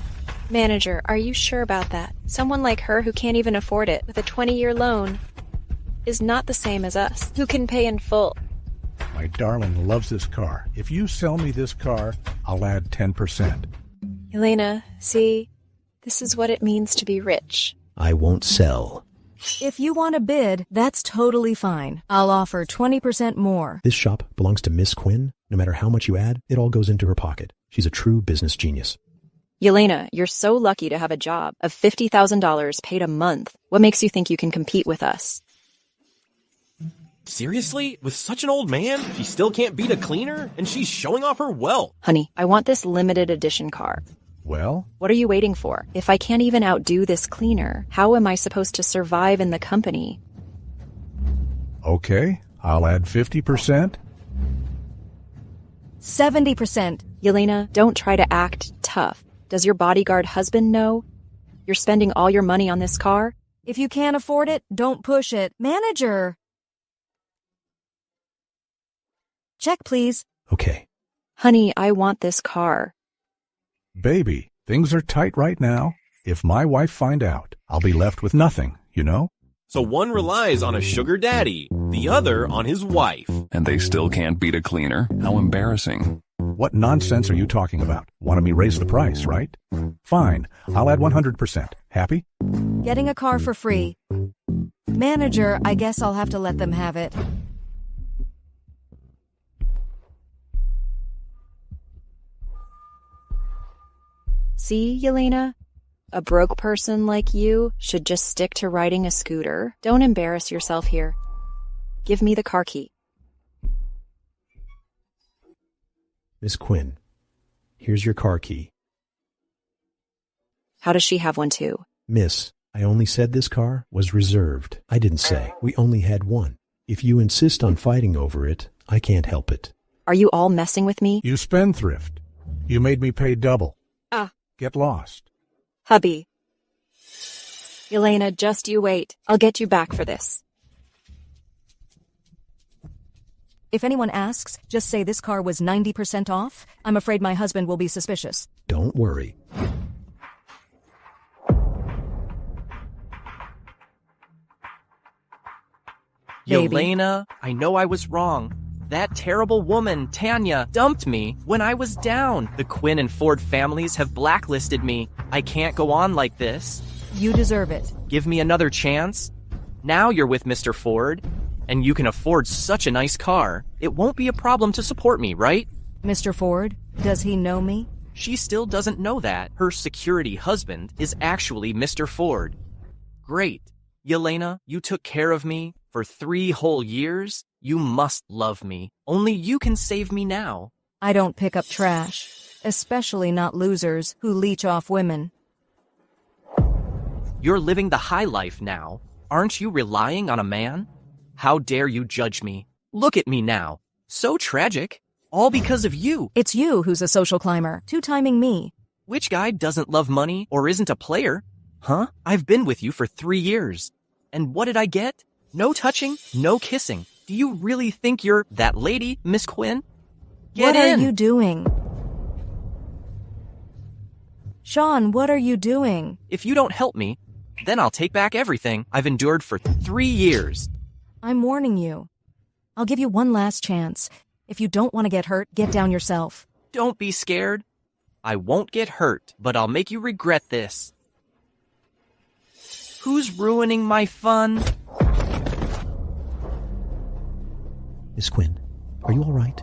S18: Manager, are you sure about that? Someone like her who can't even afford it with a 20-year loan is not the same as us, who can pay in full.
S11: My darling loves this car. If you sell me this car, I'll add 10%.
S18: Yelena, see, this is what it means to be rich.
S21: I won't sell.
S2: If you want to bid, that's totally fine. I'll offer 20% more.
S21: This shop belongs to Miss Quinn. No matter how much you add, it all goes into her pocket. She's a true business genius.
S18: Yelena, you're so lucky to have a job of $50,000 paid a month. What makes you think you can compete with us?
S7: Seriously? With such an old man, she still can't beat a cleaner? And she's showing off her wealth.
S18: Honey, I want this limited edition car.
S11: Well?
S18: What are you waiting for? If I can't even outdo this cleaner, how am I supposed to survive in the company?
S11: Okay, I'll add 50%.
S2: 70%.
S18: Yelena, don't try to act tough. Does your bodyguard husband know you're spending all your money on this car?
S2: If you can't afford it, don't push it. Manager! Check, please.
S21: Okay.
S18: Honey, I want this car.
S11: Baby, things are tight right now. If my wife find out, I'll be left with nothing, you know?
S22: So one relies on a sugar daddy, the other on his wife.
S23: And they still can't beat a cleaner? How embarrassing.
S11: What nonsense are you talking about? Wanted me raise the price, right? Fine, I'll add 100%. Happy?
S2: Getting a car for free. Manager, I guess I'll have to let them have it.
S18: See, Yelena? A broke person like you should just stick to riding a scooter. Don't embarrass yourself here. Give me the car key.
S21: Miss Quinn, here's your car key.
S18: How does she have one too?
S21: Miss, I only said this car was reserved. I didn't say we only had one. If you insist on fighting over it, I can't help it.
S18: Are you all messing with me?
S11: You spendthrift. You made me pay double. Get lost.
S18: Hubby. Yelena, just you wait. I'll get you back for this.
S2: If anyone asks, just say this car was 90% off. I'm afraid my husband will be suspicious.
S21: Don't worry.
S7: Yelena, I know I was wrong. That terrible woman, Tanya, dumped me when I was down. The Quinn and Ford families have blacklisted me. I can't go on like this.
S2: You deserve it.
S7: Give me another chance. Now you're with Mr. Ford, and you can afford such a nice car. It won't be a problem to support me, right?
S2: Mr. Ford, does he know me?
S7: She still doesn't know that. Her security husband is actually Mr. Ford. Great. Yelena, you took care of me for 3 whole years. You must love me. Only you can save me now.
S2: I don't pick up trash, especially not losers who leech off women.
S7: You're living the high life now. Aren't you relying on a man? How dare you judge me? Look at me now. So tragic. All because of you.
S2: It's you who's a social climber, two-timing me.
S7: Which guy doesn't love money or isn't a player? Huh? I've been with you for 3 years. And what did I get? No touching, no kissing. Do you really think you're that lady, Miss Quinn?
S2: What are you doing? Sean, what are you doing?
S7: If you don't help me, then I'll take back everything I've endured for 3 years.
S2: I'm warning you. I'll give you one last chance. If you don't want to get hurt, get down yourself.
S7: Don't be scared. I won't get hurt, but I'll make you regret this. Who's ruining my fun?
S21: Miss Quinn, are you all right?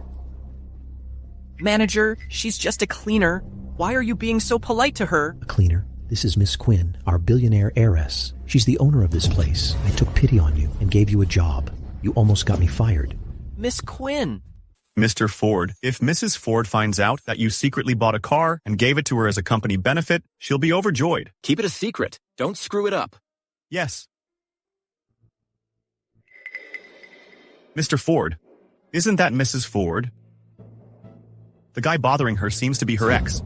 S7: Manager, she's just a cleaner. Why are you being so polite to her?
S21: A cleaner? This is Miss Quinn, our billionaire heiress. She's the owner of this place. I took pity on you and gave you a job. You almost got me fired.
S7: Miss Quinn.
S5: Mr. Ford, if Mrs. Ford finds out that you secretly bought a car and gave it to her as a company benefit, she'll be overjoyed.
S6: Keep it a secret. Don't screw it up.
S5: Yes. Mr. Ford, isn't that Mrs. Ford? The guy bothering her seems to be her ex.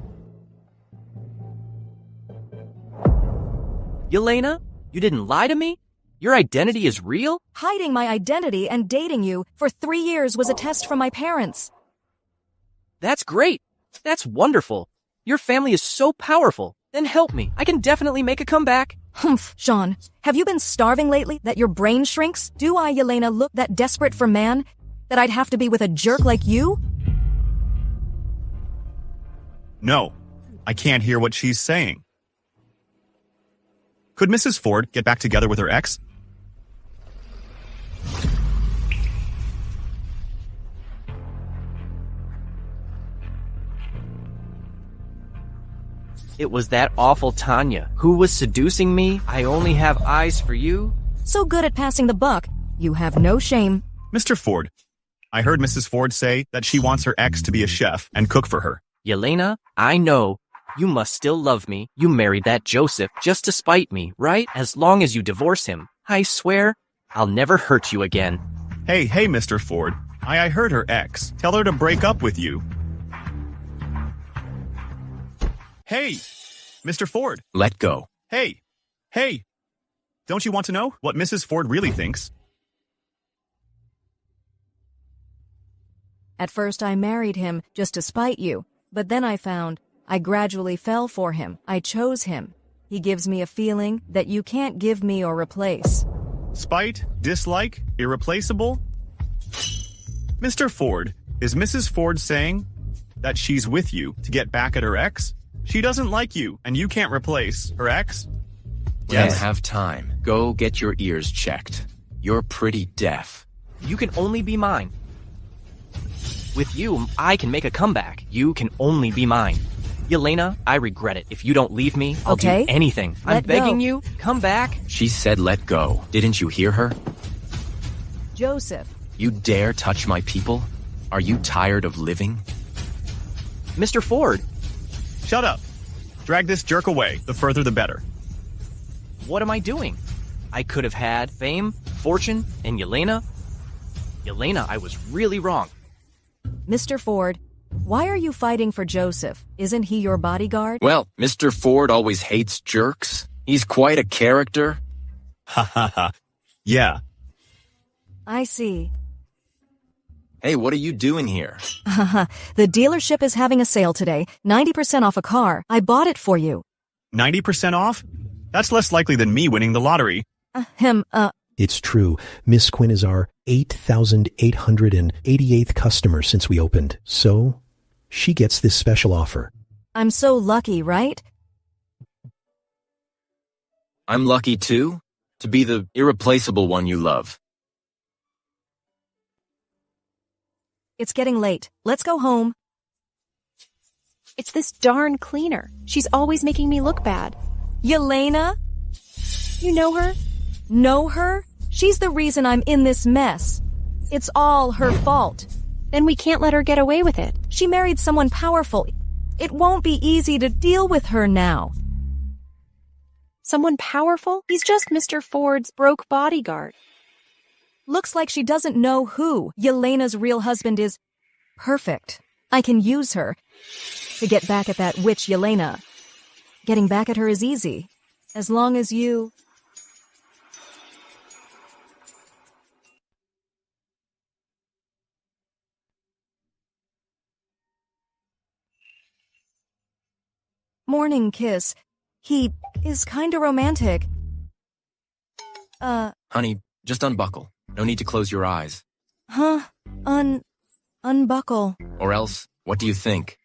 S7: Yelena, you didn't lie to me? Your identity is real?
S2: Hiding my identity and dating you for 3 years was a test from my parents.
S7: That's great. That's wonderful. Your family is so powerful. Then help me. I can definitely make a comeback.
S2: Humph, Sean. Have you been starving lately that your brain shrinks? Do I, Yelena, look that desperate for man? That I'd have to be with a jerk like you?
S5: No, I can't hear what she's saying. Could Mrs. Ford get back together with her ex?
S7: It was that awful Tanya who was seducing me. I only have eyes for you.
S2: So good at passing the buck. You have no shame.
S5: Mr. Ford, I heard Mrs. Ford say that she wants her ex to be a chef and cook for her.
S7: Yelena, I know. You must still love me. You married that Joseph just to spite me, right? As long as you divorce him. I swear, I'll never hurt you again.
S5: Hey, Mr. Ford. I heard her ex. Tell her to break up with you. Hey, Mr. Ford.
S6: Let go.
S5: Hey. Don't you want to know what Mrs. Ford really thinks?
S2: At first I married him just to spite you, but then I found I gradually fell for him. I chose him. He gives me a feeling that you can't give me or replace.
S5: Spite, dislike, irreplaceable? Mr. Ford, is Mrs. Ford saying that she's with you to get back at her ex? She doesn't like you, and you can't replace her ex?
S6: We don't have time. Go get your ears checked. You're pretty deaf.
S7: You can only be mine. With you, I can make a comeback. You can only be mine. Yelena, I regret it. If you don't leave me, I'll do anything. I'm begging you, come back.
S6: She said let go. Didn't you hear her?
S2: Joseph.
S6: You dare touch my people? Are you tired of living?
S7: Mr. Ford.
S5: Shut up. Drag this jerk away. The further the better.
S7: What am I doing? I could have had fame, fortune, and Yelena. Yelena, I was really wrong.
S2: Mr. Ford, why are you fighting for Joseph? Isn't he your bodyguard?
S6: Well, Mr. Ford always hates jerks. He's quite a character.
S5: Ha. Yeah.
S2: I see.
S6: Hey, what are you doing here?
S2: The dealership is having a sale today. 90% off a car. I bought it for you.
S5: 90% off? That's less likely than me winning the lottery.
S21: It's true. Miss Quinn is our 8,888th customer since we opened. So, she gets this special offer.
S2: I'm so lucky, right?
S6: I'm lucky too, to be the irreplaceable one you love.
S2: It's getting late. Let's go home.
S18: It's this darn cleaner. She's always making me look bad.
S2: Yelena?
S18: You know her?
S2: Know her? She's the reason I'm in this mess. It's all her fault.
S18: Then we can't let her get away with it.
S2: She married someone powerful. It won't be easy to deal with her now.
S18: Someone powerful? He's just Mr. Ford's broke bodyguard.
S2: Looks like she doesn't know who Yelena's real husband is. Perfect. I can use her to get back at that witch Yelena. Getting back at her is easy. As long as you... Morning kiss. He is kinda romantic.
S6: Honey, just unbuckle. No need to close your eyes.
S2: Huh? Unbuckle.
S6: Or else, what do you think?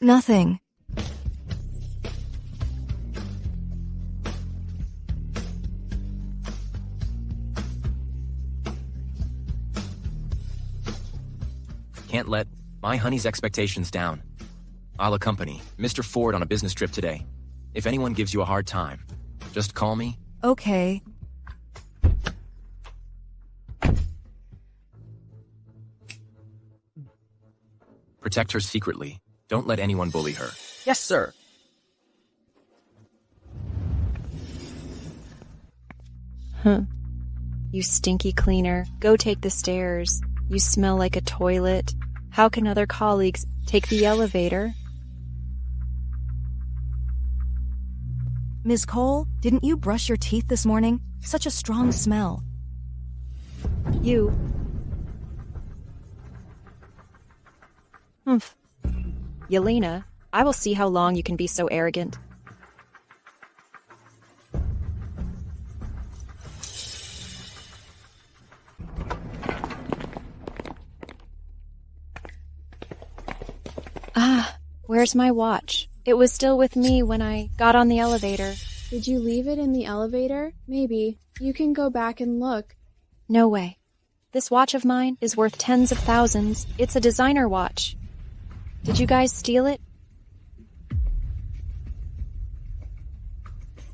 S2: Nothing.
S6: Can't let my honey's expectations down. I'll accompany Mr. Ford on a business trip today. If anyone gives you a hard time, just call me.
S2: Okay.
S6: Protect her secretly. Don't let anyone bully her.
S7: Yes, sir.
S18: Huh. You stinky cleaner. Go take the stairs. You smell like a toilet. How can other colleagues take the elevator?
S2: Ms. Cole, didn't you brush your teeth this morning? Such a strong smell.
S18: You. Humph. Yelena, I will see how long you can be so arrogant. Ah, where's my watch? It was still with me when I got on the elevator.
S1: Did you leave it in the elevator? Maybe. You can go back and look.
S18: No way. This watch of mine is worth tens of thousands. It's a designer watch. Did you guys steal it?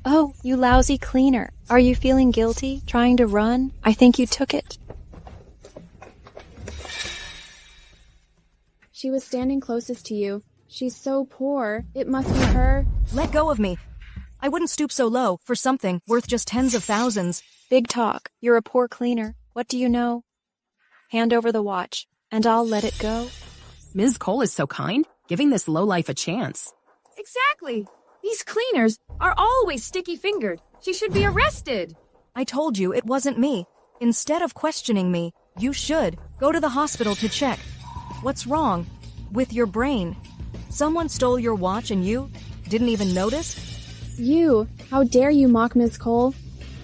S18: Oh, you lousy cleaner. Are you feeling guilty, trying to run? I think you took it.
S1: She was standing closest to you. She's so poor. It must be her.
S2: Let go of me. I wouldn't stoop so low for something worth just tens of thousands.
S18: Big talk. You're a poor cleaner. What do you know? Hand over the watch, and I'll let it go.
S10: Ms. Cole is so kind, giving this lowlife a chance.
S14: Exactly. These cleaners are always sticky-fingered. She should be arrested.
S2: I told you it wasn't me. Instead of questioning me, you should go to the hospital to check. What's wrong with your brain? Someone stole your watch and you didn't even notice?
S1: You! How dare you mock Ms. Cole?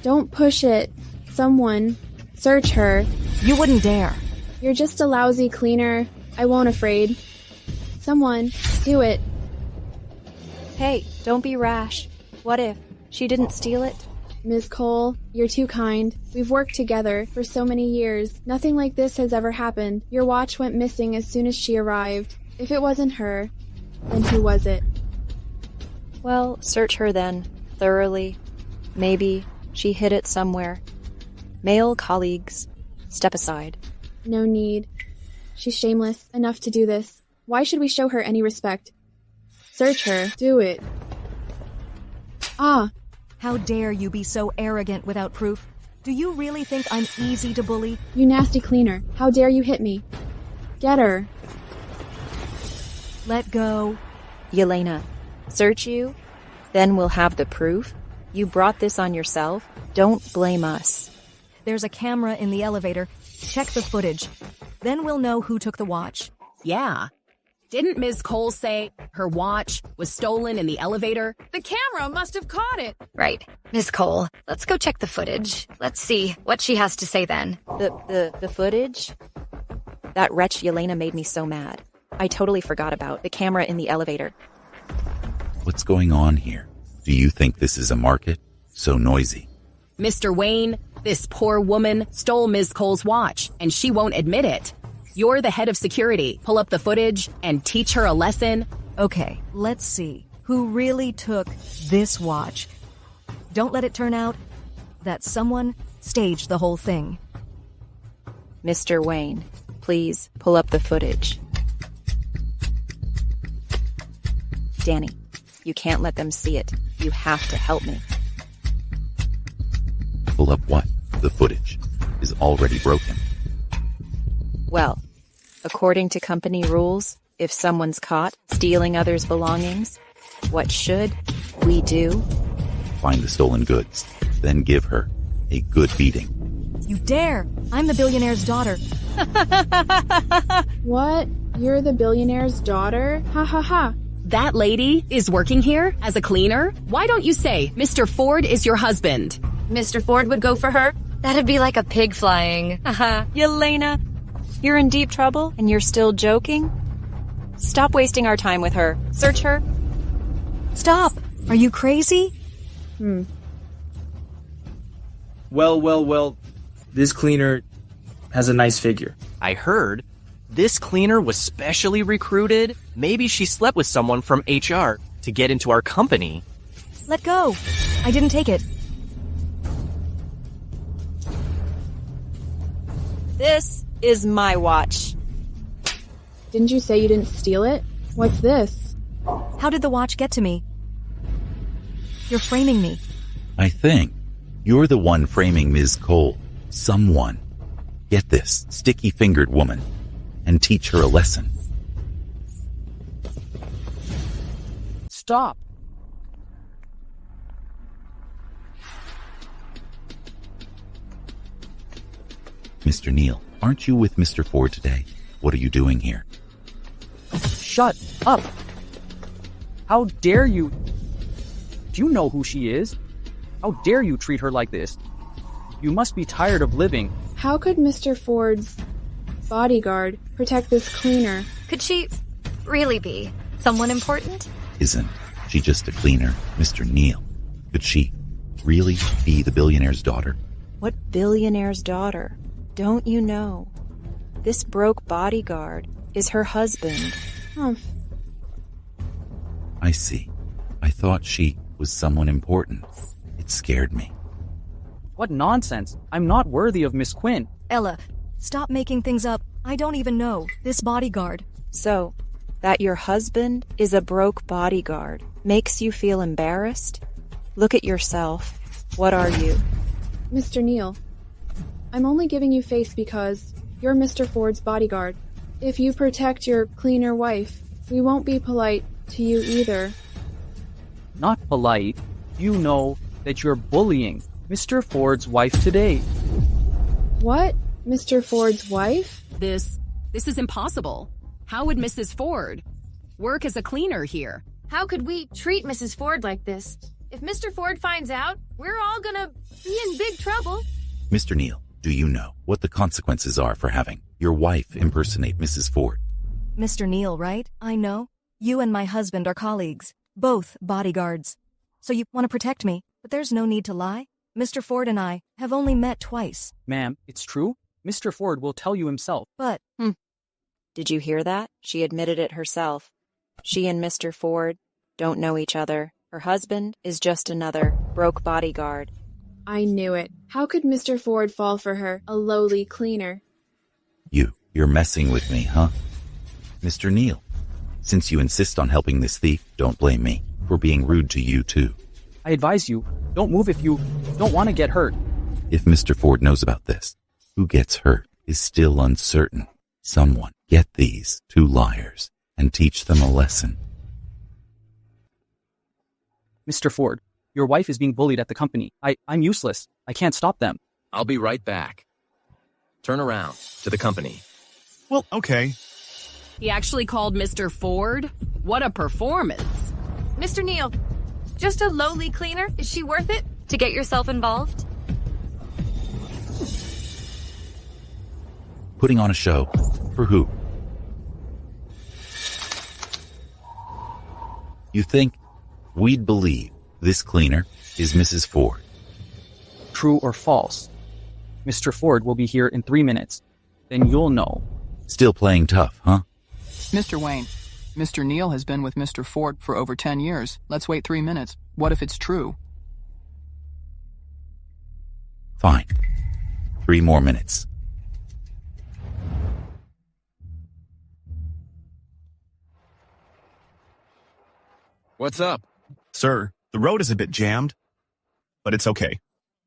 S1: Don't push it. Someone. Search her.
S2: You wouldn't dare.
S1: You're just a lousy cleaner. I won't afraid. Someone. Do it.
S18: Hey, don't be rash. What if she didn't steal it?
S1: Ms. Cole, you're too kind. We've worked together for so many years. Nothing like this has ever happened. Your watch went missing as soon as she arrived. If it wasn't her, then who was it?
S18: Well, search her then, thoroughly. Maybe she hid it somewhere. Male colleagues, step aside.
S1: No need. She's shameless enough to do this. Why should we show her any respect? Search her. Do it. Ah!
S2: How dare you be so arrogant without proof? Do you really think I'm easy to bully?
S1: You nasty cleaner. How dare you hit me? Get her.
S2: Let go.
S18: Yelena, search you? Then we'll have the proof. You brought this on yourself. Don't blame us.
S2: There's a camera in the elevator. Check the footage. Then we'll know who took the watch.
S10: Yeah. Didn't Ms. Cole say her watch was stolen in the elevator?
S14: The camera must have caught it.
S24: Right. Ms. Cole, let's go check the footage. Let's see what she has to say then.
S18: The footage? That wretch Yelena made me so mad. I totally forgot about the camera in the elevator.
S12: What's going on here? Do you think this is a market? So noisy.
S10: Mr. Wayne, this poor woman stole Ms. Cole's watch, and she won't admit it. You're the head of security. Pull up the footage and teach her a lesson.
S2: Okay, let's see who really took this watch. Don't let it turn out that someone staged the whole thing.
S18: Mr. Wayne, please pull up the footage. Danny, you can't let them see it. You have to help me.
S12: Pull up what? The footage is already broken.
S18: Well, according to company rules, if someone's caught stealing others' belongings, what should we do?
S12: Find the stolen goods, then give her a good beating.
S2: You dare! I'm the billionaire's daughter.
S1: What? You're the billionaire's daughter? Ha ha ha.
S10: That lady is working here as a cleaner? Why don't you say Mr. Ford is your husband?
S14: Mr. Ford would go for her?
S24: That'd be like a pig flying.
S18: Yelena, You're in deep trouble and you're still joking? Stop wasting our time with her. Search her.
S2: Stop! Are you crazy?
S8: Well, this cleaner has a nice figure.
S7: I heard this cleaner was specially recruited. Maybe she slept with someone from HR to get into our company.
S2: Let go. I didn't take it.
S18: This is my watch.
S1: Didn't you say you didn't steal it? What's this?
S2: How did the watch get to me? You're framing me.
S13: I think you're the one framing Ms. Cole. Someone. Get this sticky-fingered woman and teach her a lesson.
S8: Stop.
S13: Mr. Neal, aren't you with Mr. Ford today? What are you doing here?
S8: Shut up. How dare you? Do you know who she is? How dare you treat her like this? You must be tired of living.
S1: How could Mr. Ford's bodyguard protect this cleaner?
S24: Could she really be someone important?
S13: Isn't she just a cleaner, Mr. Neal? Could she really be the billionaire's daughter?
S18: What billionaire's daughter? Don't you know? This broke bodyguard is her husband.
S13: I see. I thought she was someone important. It scared me.
S8: What nonsense. I'm not worthy of Miss Quinn.
S2: Ella, stop making things up. I don't even know. This bodyguard.
S18: So, that your husband is a broke bodyguard makes you feel embarrassed? Look at yourself. What are you?
S1: Mr. Neal, I'm only giving you face because you're Mr. Ford's bodyguard. If you protect your cleaner wife, we won't be polite to you either.
S8: Not polite. You know that you're bullying Mr. Ford's wife today.
S1: What? Mr. Ford's wife?
S10: This is impossible. How would Mrs. Ford work as a cleaner here?
S14: How could we treat Mrs. Ford like this? If Mr. Ford finds out, we're all gonna be in big trouble.
S13: Mr. Neal, do you know what the consequences are for having your wife impersonate Mrs. Ford?
S2: Mr. Neal, right? I know. You and my husband are colleagues. Both bodyguards. So you want to protect me, but there's no need to lie. Mr. Ford and I have only met twice.
S8: Ma'am, it's true. Mr. Ford will tell you himself.
S2: But...
S18: Did you hear that? She admitted it herself. She and Mr. Ford don't know each other. Her husband is just another broke bodyguard.
S1: I knew it. How could Mr. Ford fall for her, a lowly cleaner?
S13: You're messing with me, huh? Mr. Neal, since you insist on helping this thief, don't blame me for being rude to you too.
S8: I advise you, don't move if you don't want to get hurt.
S13: If Mr. Ford knows about this, who gets hurt is still uncertain. Someone get these two liars and teach them a lesson.
S8: Mr. Ford, your wife is being bullied at the company. I'm useless. I can't stop them.
S6: I'll be right back. Turn around to the company.
S5: Well, okay.
S10: He actually called Mr. Ford? What a performance.
S14: Mr. Neal, just a lowly cleaner? Is she worth it?
S24: To get yourself involved?
S13: Putting on a show. For who? You think we'd believe this cleaner is Mrs. Ford?
S8: True or false? Mr. Ford will be here in 3 minutes. Then you'll know.
S13: Still playing tough, huh?
S15: Mr. Wayne, Mr. Neal has been with Mr. Ford for over 10 years. Let's wait 3 minutes. What if it's true?
S13: Fine. 3 more minutes.
S6: What's up?
S5: Sir, the road is a bit jammed, but it's okay.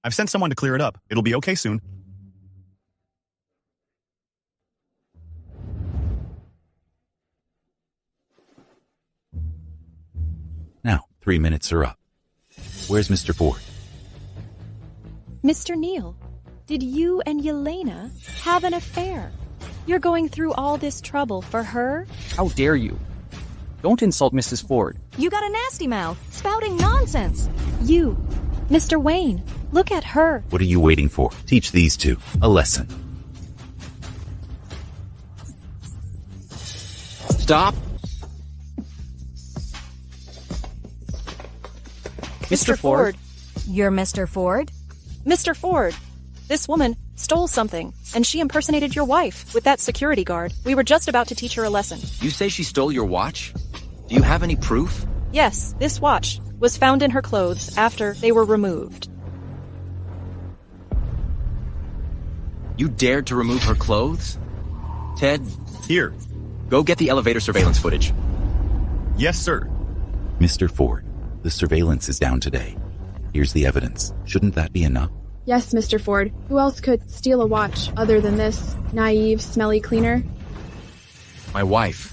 S5: I've sent someone to clear it up. It'll be okay soon.
S13: Now, 3 minutes are up. Where's Mr. Ford?
S18: Mr. Neal, did you and Yelena have an affair? You're going through all this trouble for her?
S8: How dare you? Don't insult Mrs. Ford.
S2: You got a nasty mouth, spouting nonsense.
S18: You, Mr. Wayne, look at her.
S13: What are you waiting for? Teach these two a lesson.
S6: Stop!
S18: Mr. Ford.
S2: You're Mr. Ford?
S18: Mr. Ford, this woman stole something, and she impersonated your wife with that security guard. We were just about to teach her a lesson.
S6: You say she stole your watch? Do you have any proof?
S18: Yes, this watch was found in her clothes after they were removed.
S6: You dared to remove her clothes? Ted?
S5: Here.
S6: Go get the elevator surveillance footage.
S5: Yes, sir.
S13: Mr. Ford, the surveillance is down today. Here's the evidence. Shouldn't that be enough?
S1: Yes, Mr. Ford. Who else could steal a watch other than this naive, smelly cleaner?
S6: My wife.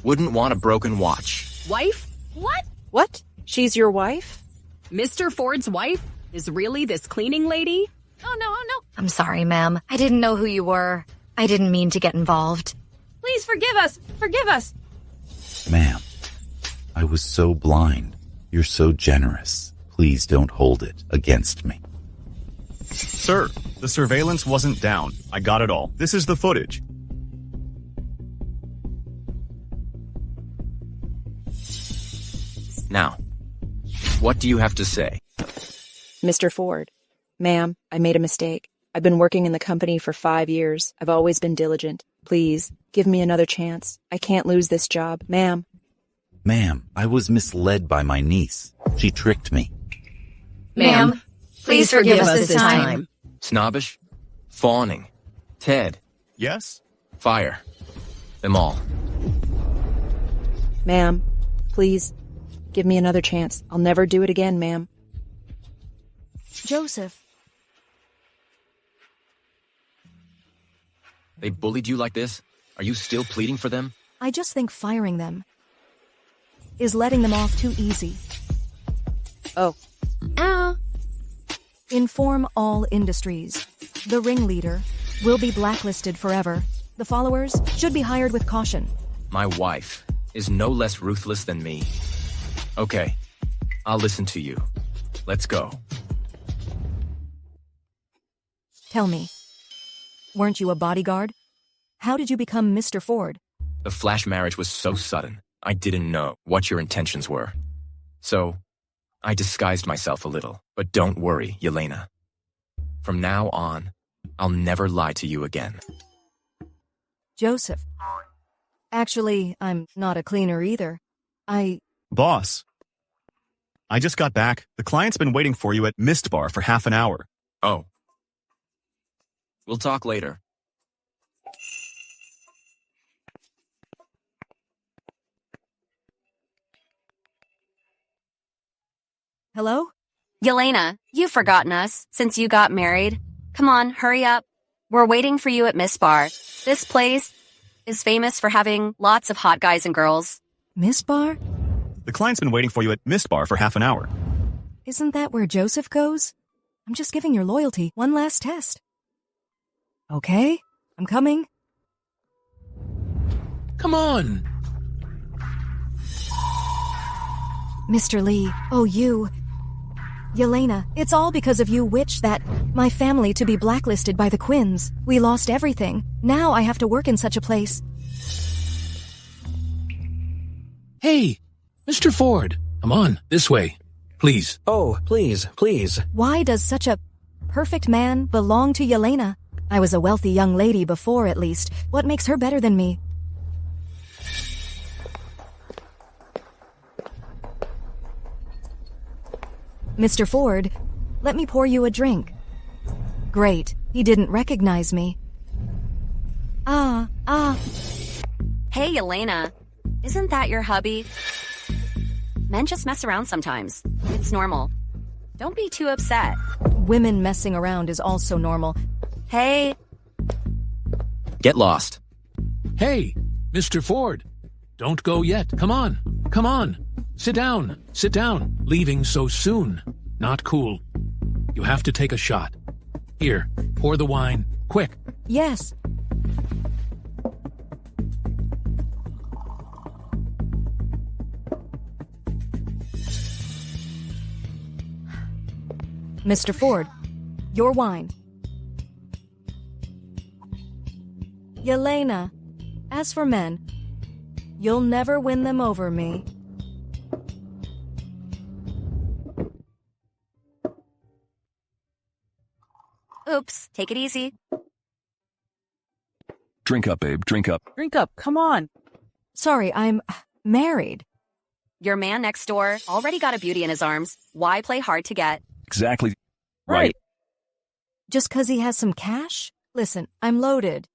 S6: Wouldn't want a broken watch.
S10: Wife? What?
S18: What? She's your wife?
S10: Mr. Ford's wife is really this cleaning lady?
S14: Oh no.
S24: I'm sorry, ma'am. I didn't know who you were. I didn't mean to get involved.
S14: Please forgive us. Forgive us.
S13: Ma'am, I was so blind. You're so generous. Please don't hold it against me.
S5: Sir, the surveillance wasn't down. I got it all. This is the footage.
S6: Now, what do you have to say?
S18: Mr. Ford, ma'am, I made a mistake. I've been working in the company for 5 years. I've always been diligent. Please, give me another chance. I can't lose this job, ma'am.
S13: Ma'am, I was misled by my niece. She tricked me.
S24: Ma'am, please forgive us this time.
S6: Snobbish? Fawning? Ted?
S5: Yes?
S6: Fire. Them all.
S18: Ma'am, please, give me another chance. I'll never do it again, ma'am.
S2: Joseph.
S6: They bullied you like this? Are you still pleading for them?
S2: I just think firing them is letting them off too easy.
S18: Oh.
S1: Ow.
S2: Inform all industries. The ringleader will be blacklisted forever. The followers should be hired with caution.
S6: My wife is no less ruthless than me. Okay, I'll listen to you. Let's go.
S2: Tell me, weren't you a bodyguard? How did you become Mr. Ford?
S6: The flash marriage was so sudden, I didn't know what your intentions were. So, I disguised myself a little. But don't worry, Yelena. From now on, I'll never lie to you again.
S2: Joseph. Actually, I'm not a cleaner either.
S5: Boss. I just got back. The client's been waiting for you at Mist Bar for half an hour.
S6: Oh. We'll talk later.
S2: Hello?
S24: Yelena, you've forgotten us since you got married. Come on, hurry up. We're waiting for you at Miss Bar. This place is famous for having lots of hot guys and girls.
S2: Miss Bar?
S5: The client's been waiting for you at Mist Bar for half an hour.
S2: Isn't that where Joseph goes? I'm just giving your loyalty one last test. Okay, I'm coming.
S3: Come on.
S2: Mr. Lee, oh you. Yelena, it's all because of you witch that my family to be blacklisted by the Quins. We lost everything. Now I have to work in such a place.
S3: Hey, Mr. Ford, come on, this way. Please.
S9: Oh, please, please.
S2: Why does such a perfect man belong to Yelena? I was a wealthy young lady before, at least. What makes her better than me? Mr. Ford, let me pour you a drink. Great, he didn't recognize me.
S24: Hey, Yelena, isn't that your hubby? Men just mess around sometimes. It's normal. Don't be too upset.
S2: Women messing around is also normal.
S24: Hey.
S6: Get lost.
S3: Hey, Mr. Ford, don't go yet. Come on, come on. Sit down, sit down. Leaving so soon. Not cool. You have to take a shot. Here, pour the wine, quick.
S2: Yes. Mr. Ford, your wine. Yelena, as for men, You'll never win them over me.
S24: Oops, take it easy.
S23: Drink up, babe, drink up.
S8: Drink up, come on.
S2: Sorry, I'm married.
S24: Your man next door already got a beauty in his arms. Why play hard to get?
S23: Exactly.
S8: Right.
S2: Just 'cause he has some cash? Listen, I'm loaded.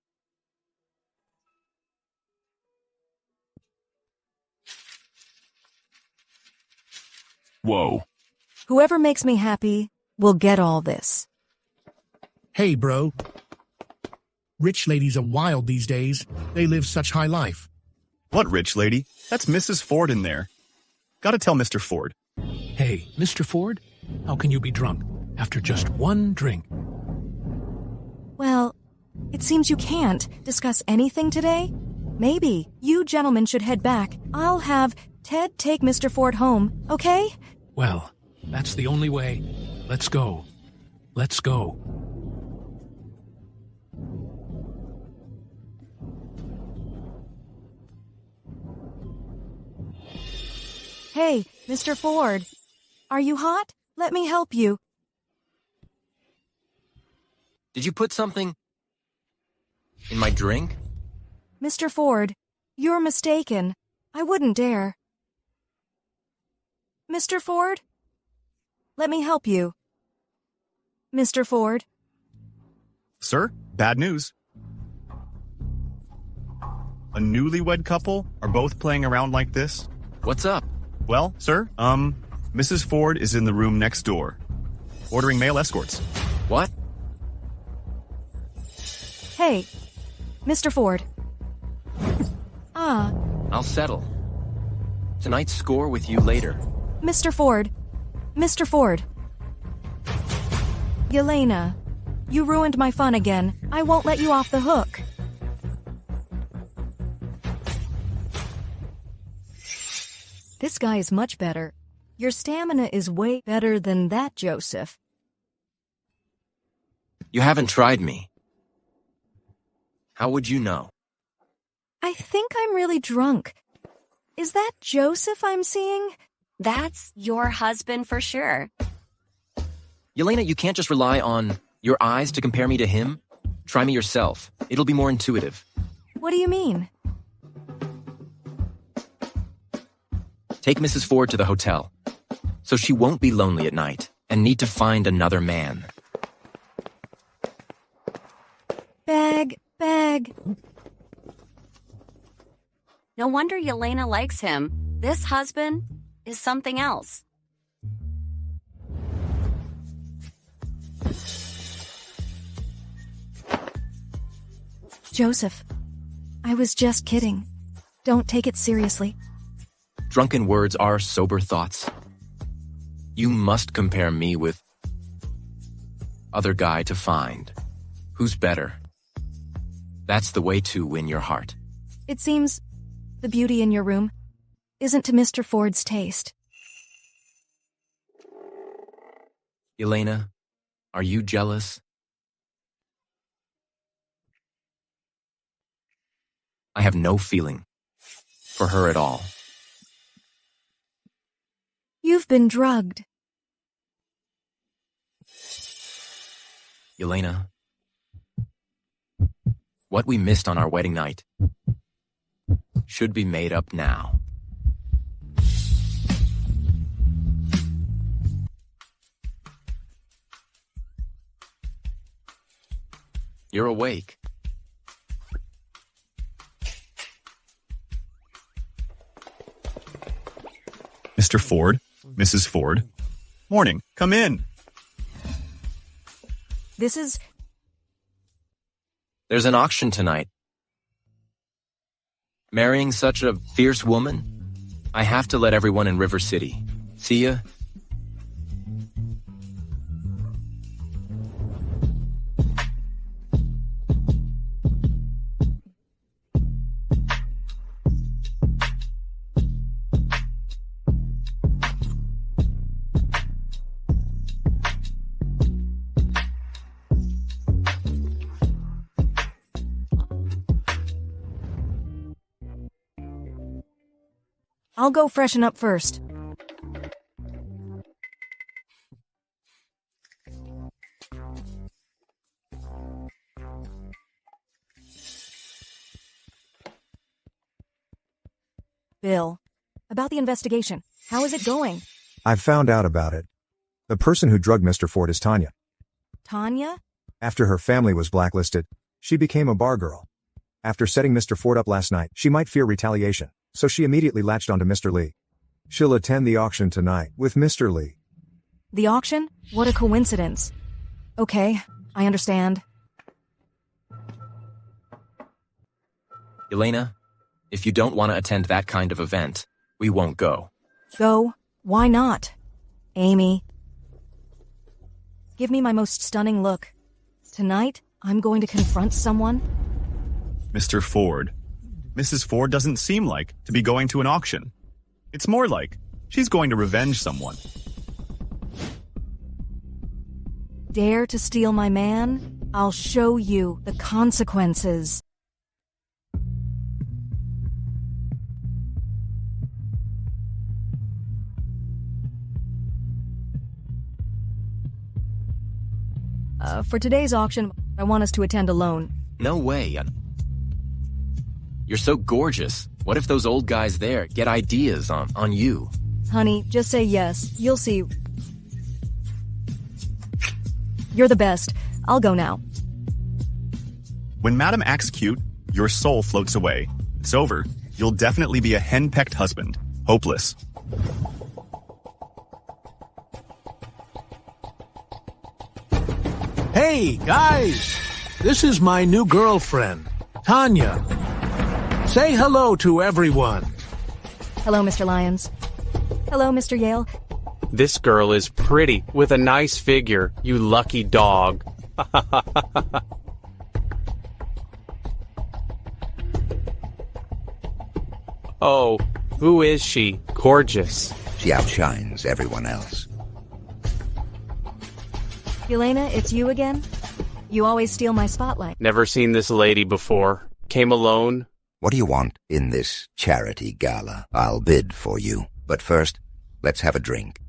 S23: Whoa.
S2: Whoever makes me happy will get all this.
S4: Hey, bro. Rich ladies are wild these days. They live such high life.
S5: What rich lady? That's Mrs. Ford in there. Gotta tell Mr. Ford.
S3: Hey, Mr. Ford, how can you be drunk after just one drink?
S2: Well, it seems you can't discuss anything today. Maybe you gentlemen should head back. I'll have Ted take Mr. Ford home, okay?
S3: Well, that's the only way. Let's go. Let's go.
S2: Hey, Mr. Ford. Are you hot? Let me help you.
S6: Did you put something in my drink?
S2: Mr. Ford, you're mistaken. I wouldn't dare. Mr. Ford? Let me help you. Mr. Ford?
S5: Sir, bad news. A newlywed couple are both playing around like this.
S6: What's up?
S5: Well, sir, Mrs. Ford is in the room next door, ordering male escorts.
S6: What?
S2: Hey, Mr. Ford.
S6: I'll settle. Tonight's score with you later.
S2: Mr. Ford. Mr. Ford. Yelena, you ruined my fun again. I won't let you off the hook. This guy is much better. Your stamina is way better than that, Joseph.
S6: You haven't tried me. How would you know?
S2: I think I'm really drunk. Is that Joseph I'm seeing?
S24: That's your husband for sure.
S6: Yelena, you can't just rely on your eyes to compare me to him. Try me yourself. It'll be more intuitive.
S2: What do you mean?
S6: Take Mrs. Ford to the hotel, so she won't be lonely at night and need to find another man.
S2: Bag.
S24: No wonder Yelena likes him. This husband is something else.
S2: Joseph, I was just kidding. Don't take it seriously.
S6: Drunken words are sober thoughts. You must compare me with other guy to find who's better. That's the way to win your heart.
S2: It seems the beauty in your room isn't to Mr. Ford's taste.
S6: Yelena, are you jealous? I have no feeling for her at all.
S2: You've been drugged.
S6: Yelena, what we missed on our wedding night should be made up now. You're awake.
S5: Mr. Ford, Mrs. Ford. Morning, come in.
S6: There's an auction tonight. Marrying such a fierce woman, I have to let everyone in River City. See ya.
S2: I'll go freshen up first. Bill, about the investigation. How is it going?
S16: I've found out about it. The person who drugged Mr. Ford is Tanya.
S2: Tanya?
S16: After her family was blacklisted, she became a bar girl. After setting Mr. Ford up last night, she might fear retaliation, so she immediately latched onto Mr. Lee. She'll attend the auction tonight with Mr. Lee.
S2: The auction? What a coincidence. Okay, I understand.
S6: Elena, if you don't want to attend that kind of event, we won't go.
S2: Go? Why not? Amy. Give me my most stunning look. Tonight, I'm going to confront someone.
S5: Mr. Ford. Mrs. Ford doesn't seem like to be going to an auction. It's more like she's going to revenge someone.
S2: Dare to steal my man? I'll show you the consequences. For today's auction, I want us to attend alone.
S6: No way. You're so gorgeous. What if those old guys there get ideas on you?
S2: Honey, just say yes. You'll see. You're the best. I'll go now.
S5: When Madam acts cute, your soul floats away. It's over. You'll definitely be a henpecked husband. Hopeless.
S3: Hey, guys! This is my new girlfriend, Tanya. Say hello to everyone.
S2: Hello, Mr. Lyons. Hello, Mr. Yale.
S17: This girl is pretty, with a nice figure, you lucky dog. Oh, who is she? Gorgeous.
S19: She outshines everyone else.
S2: Elena, it's you again? You always steal my spotlight.
S17: Never seen this lady before. Came alone?
S19: What do you want in this charity gala? I'll bid for you. But first, let's have a drink.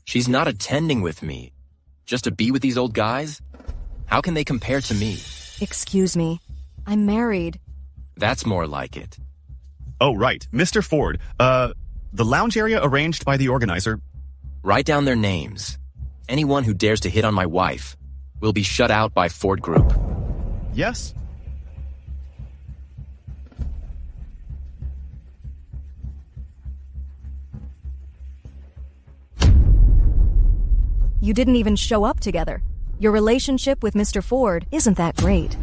S6: She's not attending with me. Just to be with these old guys? How can they compare to me?
S2: Excuse me. I'm married.
S6: That's more like it.
S5: Oh, right. Mr. Ford, the lounge area arranged by the organizer.
S6: Write down their names. Anyone who dares to hit on my wife will be shut out by Ford Group.
S5: Yes?
S2: You didn't even show up together. Your relationship with Mr. Ford isn't that great.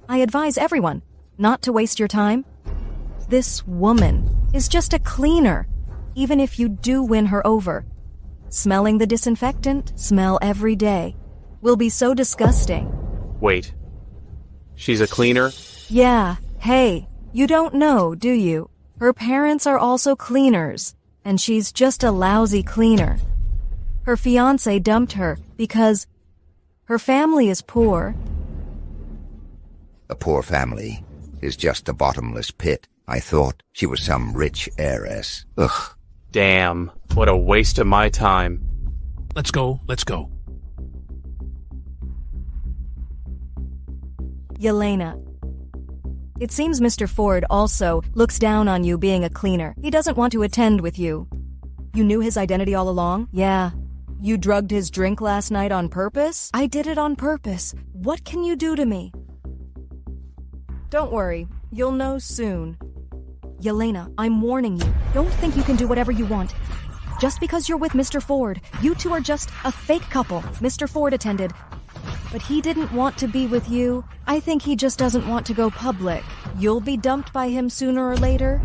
S2: I advise everyone not to waste your time. This woman is just a cleaner, even if you do win her over. Smelling the disinfectant, smell every day, will be so disgusting.
S17: Wait. She's a cleaner?
S2: Yeah, hey, you don't know, do you? Her parents are also cleaners, and she's just a lousy cleaner. Her fiancé dumped her because her family is poor.
S19: A poor family is just a bottomless pit. I thought she was some rich heiress. Ugh.
S17: Damn, what a waste of my time.
S3: Let's go, let's go.
S2: Yelena. It seems Mr. Ford also looks down on you being a cleaner. He doesn't want to attend with you. You knew his identity all along? Yeah. You drugged his drink last night on purpose? I did it on purpose. What can you do to me? Don't worry. You'll know soon. Yelena, I'm warning you. Don't think you can do whatever you want. Just because you're with Mr. Ford, you two are just a fake couple. Mr. Ford attended. But he didn't want to be with you. I think he just doesn't want to go public. You'll be dumped by him sooner or later.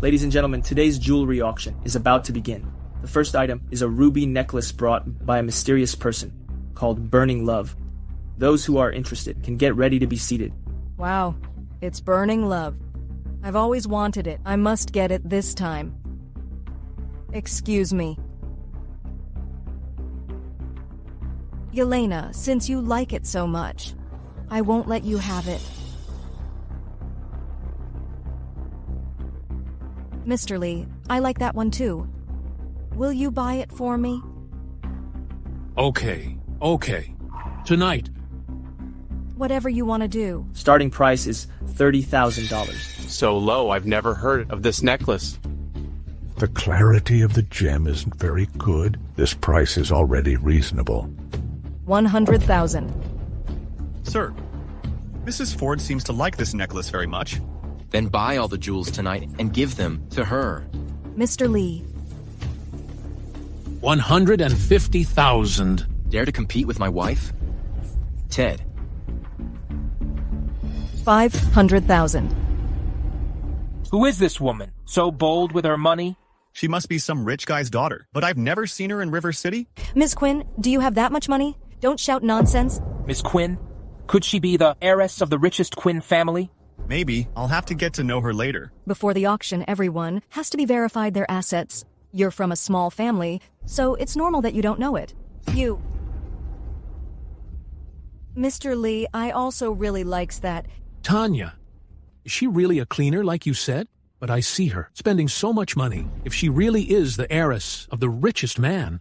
S20: Ladies and gentlemen, today's jewelry auction is about to begin. The first item is a ruby necklace brought by a mysterious person called Burning Love. Those who are interested can get ready to be seated.
S2: Wow, it's Burning Love. I've always wanted it. I must get it this time. Excuse me. Yelena, since you like it so much, I won't let you have it. Mr. Lee, I like that one too. Will you buy it for me?
S3: Okay. Tonight.
S2: Whatever you want to do.
S20: Starting price is $30,000.
S17: So low, I've never heard of this necklace.
S11: The clarity of the gem isn't very good. This price is already reasonable.
S2: 100,000.
S5: Sir, Mrs. Ford seems to like this necklace very much.
S6: Then buy all the jewels tonight and give them to her.
S2: Mr. Lee.
S3: 150,000.
S6: Dare to compete with my wife? Ted.
S2: 500,000.
S12: Who is this woman? So bold with her money?
S5: She must be some rich guy's daughter, but I've never seen her in River City.
S2: Miss Quinn, do you have that much money? Don't shout nonsense.
S12: Miss Quinn? Could she be the heiress of the richest Quinn family?
S5: Maybe. I'll have to get to know her later.
S2: Before the auction, everyone has to be verified their assets. You're from a small family, so it's normal that you don't know it. You. Mr. Lee, I also really likes that.
S3: Tanya, is she really a cleaner like you said? But I see her spending so much money. If she really is the heiress of the richest man,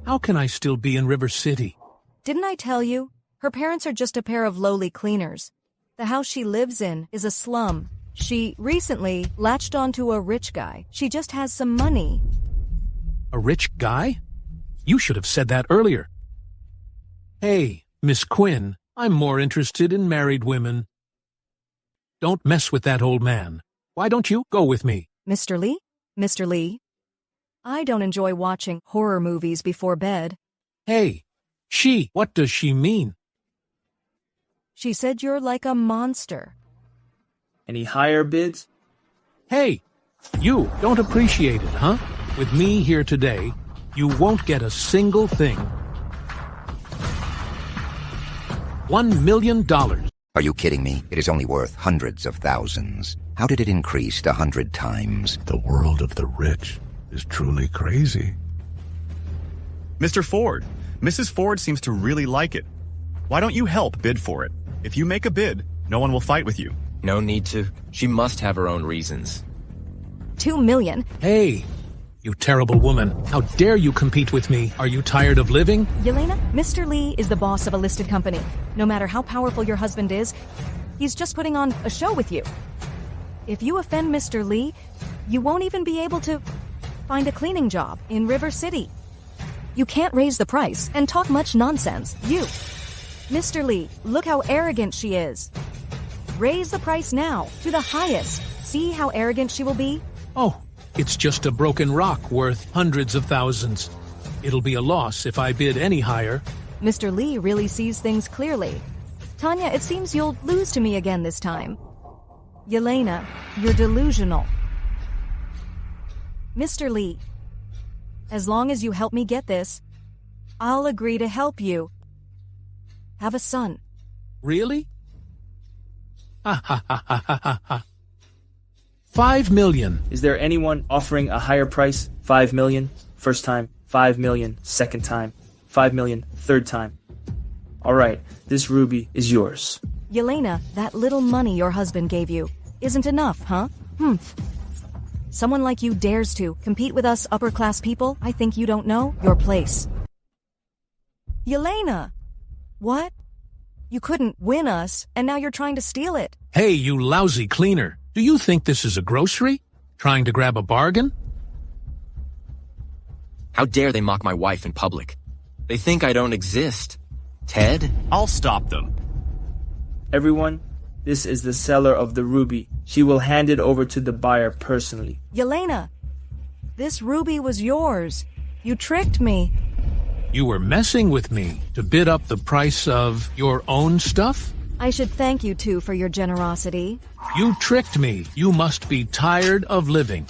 S3: how can I still be in River City?
S2: Didn't I tell you? Her parents are just a pair of lowly cleaners. The house she lives in is a slum. She recently latched onto a rich guy. She just has some money.
S3: A rich guy? You should have said that earlier. Hey, Miss Quinn, I'm more interested in married women. Don't mess with that old man. Why don't you go with me?
S2: Mr. Lee? Mr. Lee? I don't enjoy watching horror movies before bed.
S3: Hey, what does she mean?
S2: She said you're like a monster.
S20: Any higher bids?
S3: Hey, you don't appreciate it, huh? With me here today, you won't get a single thing. $1 million.
S19: Are you kidding me? It is only worth hundreds of thousands. How did it increase 100 times?
S11: The world of the rich is truly crazy.
S5: Mr. Ford, Mrs. Ford seems to really like it. Why don't you help bid for it? If you make a bid, no one will fight with you.
S6: No need to. She must have her own reasons.
S2: $2 million?
S3: Hey, you terrible woman. How dare you compete with me? Are you tired of living?
S2: Yelena, Mr. Lee is the boss of a listed company. No matter how powerful your husband is, he's just putting on a show with you. If you offend Mr. Lee, you won't even be able to find a cleaning job in River City. You can't raise the price and talk much nonsense. You. Mr. Lee, look how arrogant she is. Raise the price now to the highest. See how arrogant she will be?
S3: Oh, it's just a broken rock worth hundreds of thousands. It'll be a loss if I bid any higher.
S2: Mr. Lee really sees things clearly. Tanya, it seems you'll lose to me again this time. Yelena, you're delusional. Mr. Lee, as long as you help me get this, I'll agree to help you. Have a son.
S3: Really? Ha ha ha ha ha ha. 5 million.
S20: Is there anyone offering a higher price? 5 million? First time. 5 million. Second time. 5 million. Third time. Alright, this ruby is yours.
S2: Yelena, that little money your husband gave you isn't enough, huh? Someone like you dares to compete with us upper-class people? I think you don't know your place. Yelena! What? You couldn't win us, and now you're trying to steal it.
S3: Hey, you lousy cleaner. Do you think this is a grocery? Trying to grab a bargain?
S6: How dare they mock my wife in public? They think I don't exist. Ted?
S5: I'll stop them.
S20: Everyone, this is the seller of the ruby. She will hand it over to the buyer personally.
S2: Yelena, this ruby was yours. You tricked me.
S3: You were messing with me to bid up the price of your own stuff?
S2: I should thank you two for your generosity.
S3: You tricked me. You must be tired of living.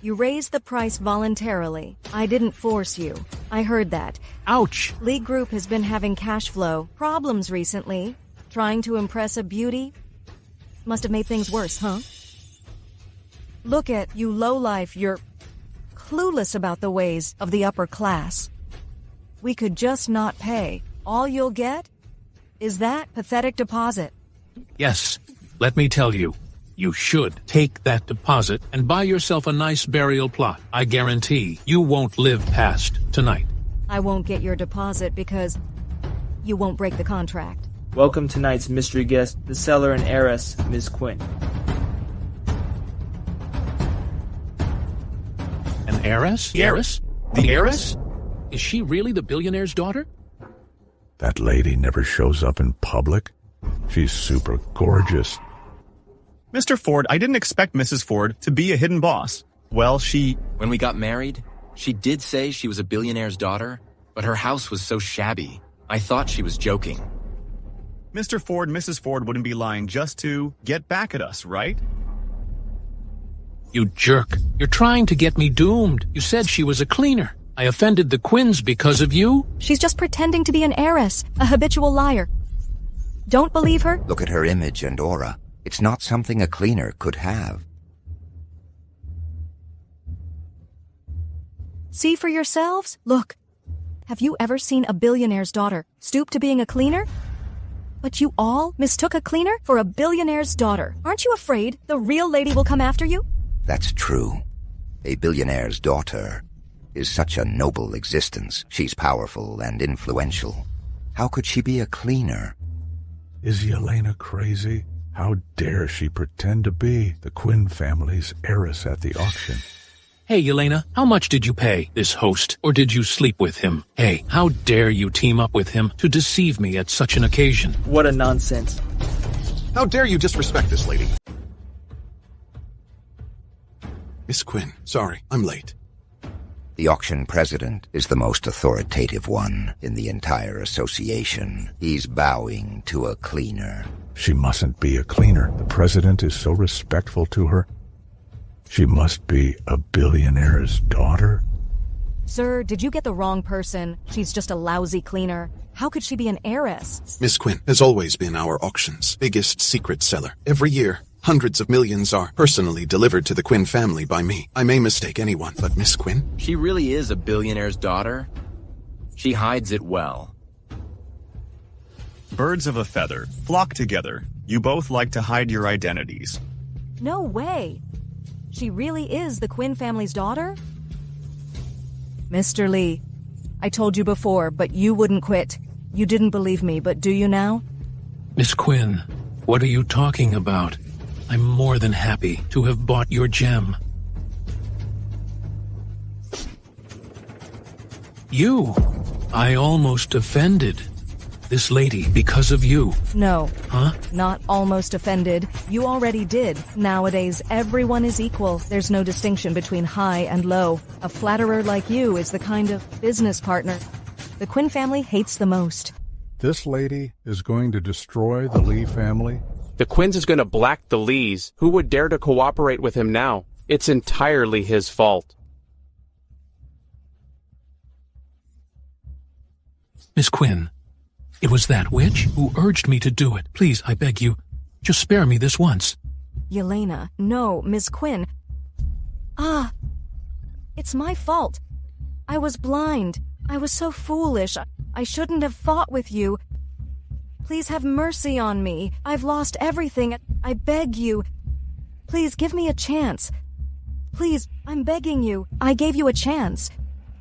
S2: You raised the price voluntarily. I didn't force you. I heard that.
S3: Ouch!
S2: Lee Group has been having cash flow problems recently. Trying to impress a beauty must have made things worse, huh? Look at you lowlife. You're clueless about the ways of the upper class. We could just not pay. All you'll get is that pathetic deposit.
S3: Yes, let me tell you, you should take that deposit and buy yourself a nice burial plot. I guarantee you won't live past tonight.
S2: I won't get your deposit because you won't break the contract.
S20: Welcome tonight's mystery guest, the seller and heiress, Ms. Quinn.
S3: An heiress? The heiress? The heiress? Is she really the billionaire's daughter?
S11: That lady never shows up in public. She's super gorgeous.
S5: Mr. Ford, I didn't expect Mrs. Ford to be a hidden boss. Well,
S6: When we got married, she did say she was a billionaire's daughter, but her house was so shabby. I thought she was joking.
S5: Mr. Ford, Mrs. Ford wouldn't be lying just to get back at us, right?
S3: You jerk. You're trying to get me doomed. You said she was a cleaner. I offended the Quinns because of you?
S2: She's just pretending to be an heiress, a habitual liar. Don't believe her?
S19: Look at her image and aura. It's not something a cleaner could have.
S2: See for yourselves? Look. Have you ever seen a billionaire's daughter stoop to being a cleaner? But you all mistook a cleaner for a billionaire's daughter. Aren't you afraid the real lady will come after you?
S19: That's true. A billionaire's daughter is such a noble existence. She's powerful and influential. How could she be a cleaner?
S11: Is Yelena crazy? How dare she pretend to be the Quinn family's heiress at the auction?
S3: Hey, Yelena, how much did you pay this host, or did you sleep with him? Hey, how dare you team up with him to deceive me at such an occasion?
S20: What a nonsense.
S7: How dare you disrespect this lady? Miss Quinn, sorry, I'm late.
S19: The auction president is the most authoritative one in the entire association. He's bowing to a cleaner.
S11: She mustn't be a cleaner. The president is so respectful to her. She must be a billionaire's daughter.
S2: Sir, did you get the wrong person? She's just a lousy cleaner. How could she be an heiress?
S7: Miss Quinn has always been our auction's biggest secret seller. Every year, hundreds of millions are personally delivered to the Quinn family by me. I may mistake anyone, but Miss Quinn?
S6: She really is a billionaire's daughter. She hides it well.
S5: Birds of a feather flock together. You both like to hide your identities.
S2: No way. She really is the Quinn family's daughter? Mr. Lee, I told you before, but you wouldn't quit. You didn't believe me, but do you now?
S3: Miss Quinn, what are you talking about? I'm more than happy to have bought your gem. You! I almost offended this lady because of you.
S2: No.
S3: Huh?
S2: Not almost offended. You already did. Nowadays, everyone is equal. There's no distinction between high and low. A flatterer like you is the kind of business partner the Quinn family hates the most.
S11: This lady is going to destroy the Lee family?
S17: The Quinns is going to black the Lees. Who would dare to cooperate with him now? It's entirely his fault.
S3: Miss Quinn, it was that witch who urged me to do it. Please, I beg you, just spare me this once.
S2: Yelena, no, Miss Quinn. It's my fault. I was blind. I was so foolish. I shouldn't have fought with you. Please have mercy on me. I've lost everything. I beg you. Please give me a chance. Please, I'm begging you. I gave you a chance.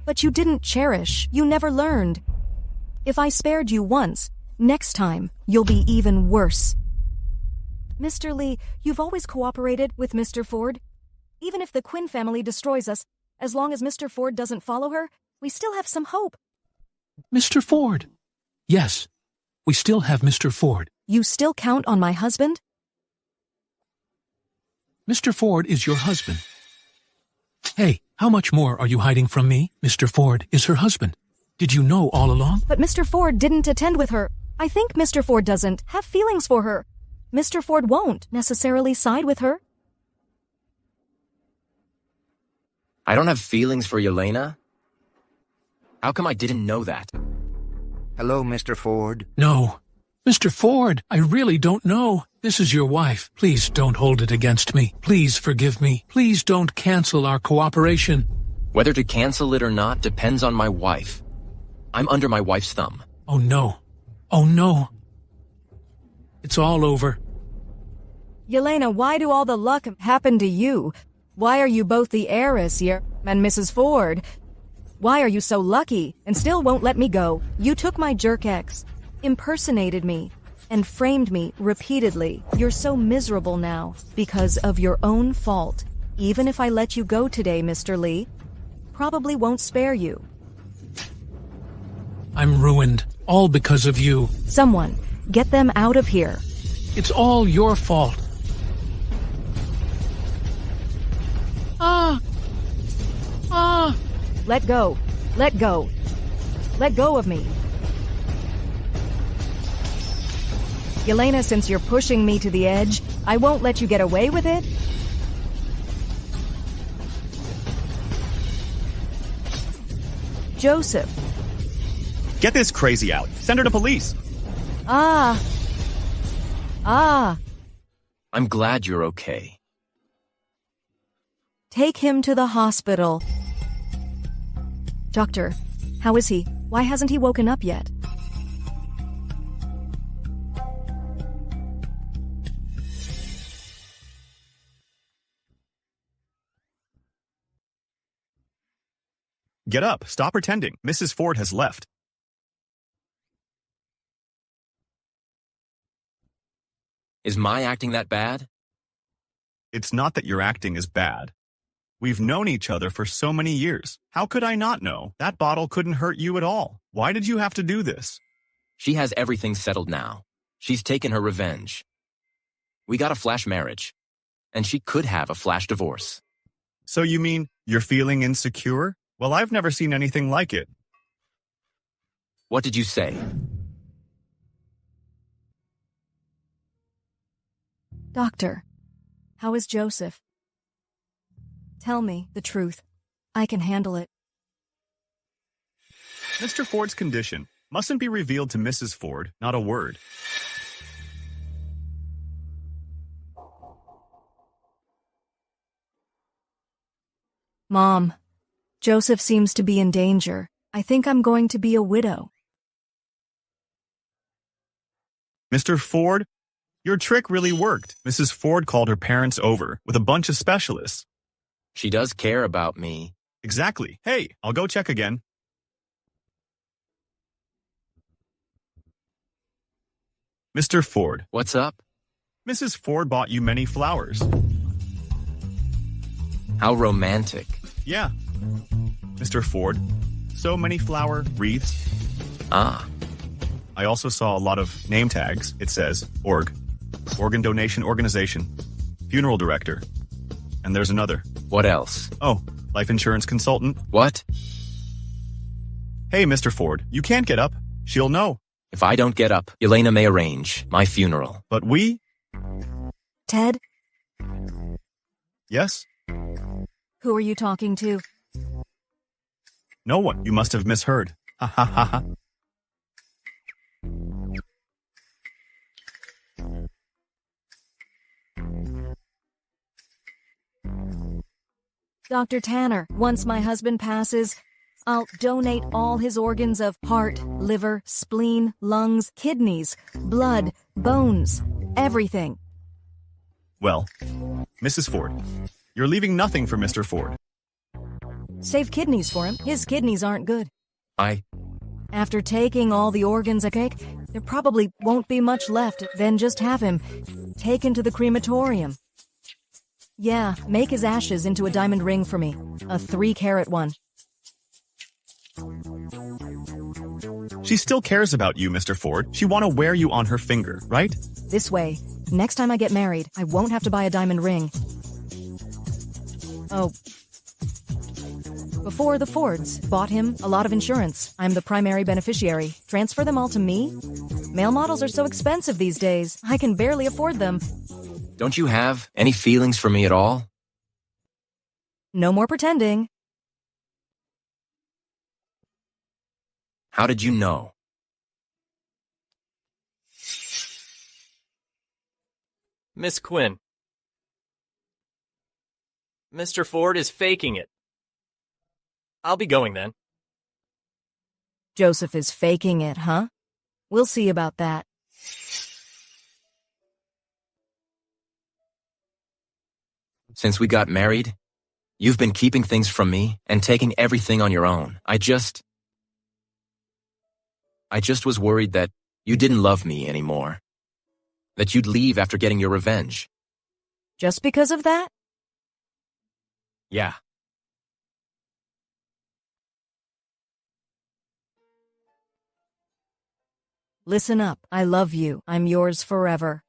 S2: But you didn't cherish. You never learned. If I spared you once, next time, you'll be even worse. Mr. Lee, you've always cooperated with Mr. Ford. Even if the Quinn family destroys us, as long as Mr. Ford doesn't follow her, we still have some hope.
S3: Mr. Ford? Yes, we still have Mr. Ford.
S2: You still count on my husband?
S3: Mr. Ford is your husband. Hey, how much more are you hiding from me? Mr. Ford is her husband. Did you know all along?
S2: But Mr. Ford didn't attend with her. I think Mr. Ford doesn't have feelings for her. Mr. Ford won't necessarily side with her.
S6: I don't have feelings for Yelena? How come I didn't know that?
S19: Hello, Mr. Ford.
S3: No. Mr. Ford, I really don't know. This is your wife. Please don't hold it against me. Please forgive me. Please don't cancel our cooperation.
S6: Whether to cancel it or not depends on my wife. I'm under my wife's thumb.
S3: Oh no. Oh no. It's all over.
S2: Yelena, why do all the luck happen to you? Why are you both the heiress here and Mrs. Ford? Why are you so lucky and still won't let me go? You took my jerk ex, impersonated me, and framed me repeatedly. You're so miserable now because of your own fault. Even if I let you go today, Mr. Lee, probably won't spare you.
S3: I'm ruined. All because of you.
S2: Someone, get them out of here.
S3: It's all your fault.
S2: Let go. Let go. Let go of me. Yelena, since you're pushing me to the edge, I won't let you get away with it. Joseph.
S5: Get this crazy out. Send her to police.
S2: Ah.
S6: I'm glad you're okay.
S2: Take him to the hospital. Doctor, how is he? Why hasn't he woken up yet?
S5: Get up. Stop pretending. Mrs. Ford has left.
S6: Is my acting that bad?
S5: It's not that your acting is bad. We've known each other for so many years. How could I not know? That bottle couldn't hurt you at all. Why did you have to do this?
S6: She has everything settled now. She's taken her revenge. We got a flash marriage. And she could have a flash divorce.
S5: So you mean you're feeling insecure? Well, I've never seen anything like it.
S6: What did you say?
S2: Doctor, how is Joseph? Tell me the truth. I can handle it.
S5: Mr. Ford's condition mustn't be revealed to Mrs. Ford, not a word.
S2: Mom, Joseph seems to be in danger. I think I'm going to be a widow.
S5: Mr. Ford, your trick really worked. Mrs. Ford called her parents over with a bunch of specialists.
S6: She does care about me.
S5: Exactly. Hey, I'll go check again. Mr. Ford.
S6: What's up?
S5: Mrs. Ford bought you many flowers.
S6: How romantic.
S5: Yeah. Mr. Ford, so many flower wreaths.
S6: Ah.
S5: I also saw a lot of name tags. It says, org, organ donation organization, funeral director. And there's another.
S6: What else?
S5: Oh, life insurance consultant.
S6: What?
S5: Hey, Mr. Ford, you can't get up. She'll know.
S6: If I don't get up, Yelena may arrange my funeral.
S5: But we?
S2: Ted?
S5: Yes?
S2: Who are you talking to?
S5: No one. You must have misheard. Ha ha ha ha.
S2: Dr. Tanner, once my husband passes, I'll donate all his organs of heart, liver, spleen, lungs, kidneys, blood, bones, everything.
S5: Well, Mrs. Ford, you're leaving nothing for Mr. Ford.
S2: Save kidneys for him. His kidneys aren't good.
S6: After
S2: taking all the organs, there probably won't be much left. Then just have him taken to the crematorium. Yeah, make his ashes into a diamond ring for me. A 3-carat one.
S5: She still cares about you, Mr. Ford. She want to wear you on her finger, right?
S2: This way, next time I get married, I won't have to buy a diamond ring. Oh. Before the Fords bought him a lot of insurance. I'm the primary beneficiary. Transfer them all to me? Male models are so expensive these days. I can barely afford them.
S6: Don't you have any feelings for me at all?
S2: No more pretending.
S6: How did you know?
S10: Miss Quinn. Mr. Ford is faking it. I'll be going then.
S2: Joseph is faking it, huh? We'll see about that.
S6: Since we got married, you've been keeping things from me and taking everything on your own. I just was worried that you didn't love me anymore. That you'd leave after getting your revenge.
S2: Just because of that?
S6: Yeah.
S2: Listen up. I love you. I'm yours forever.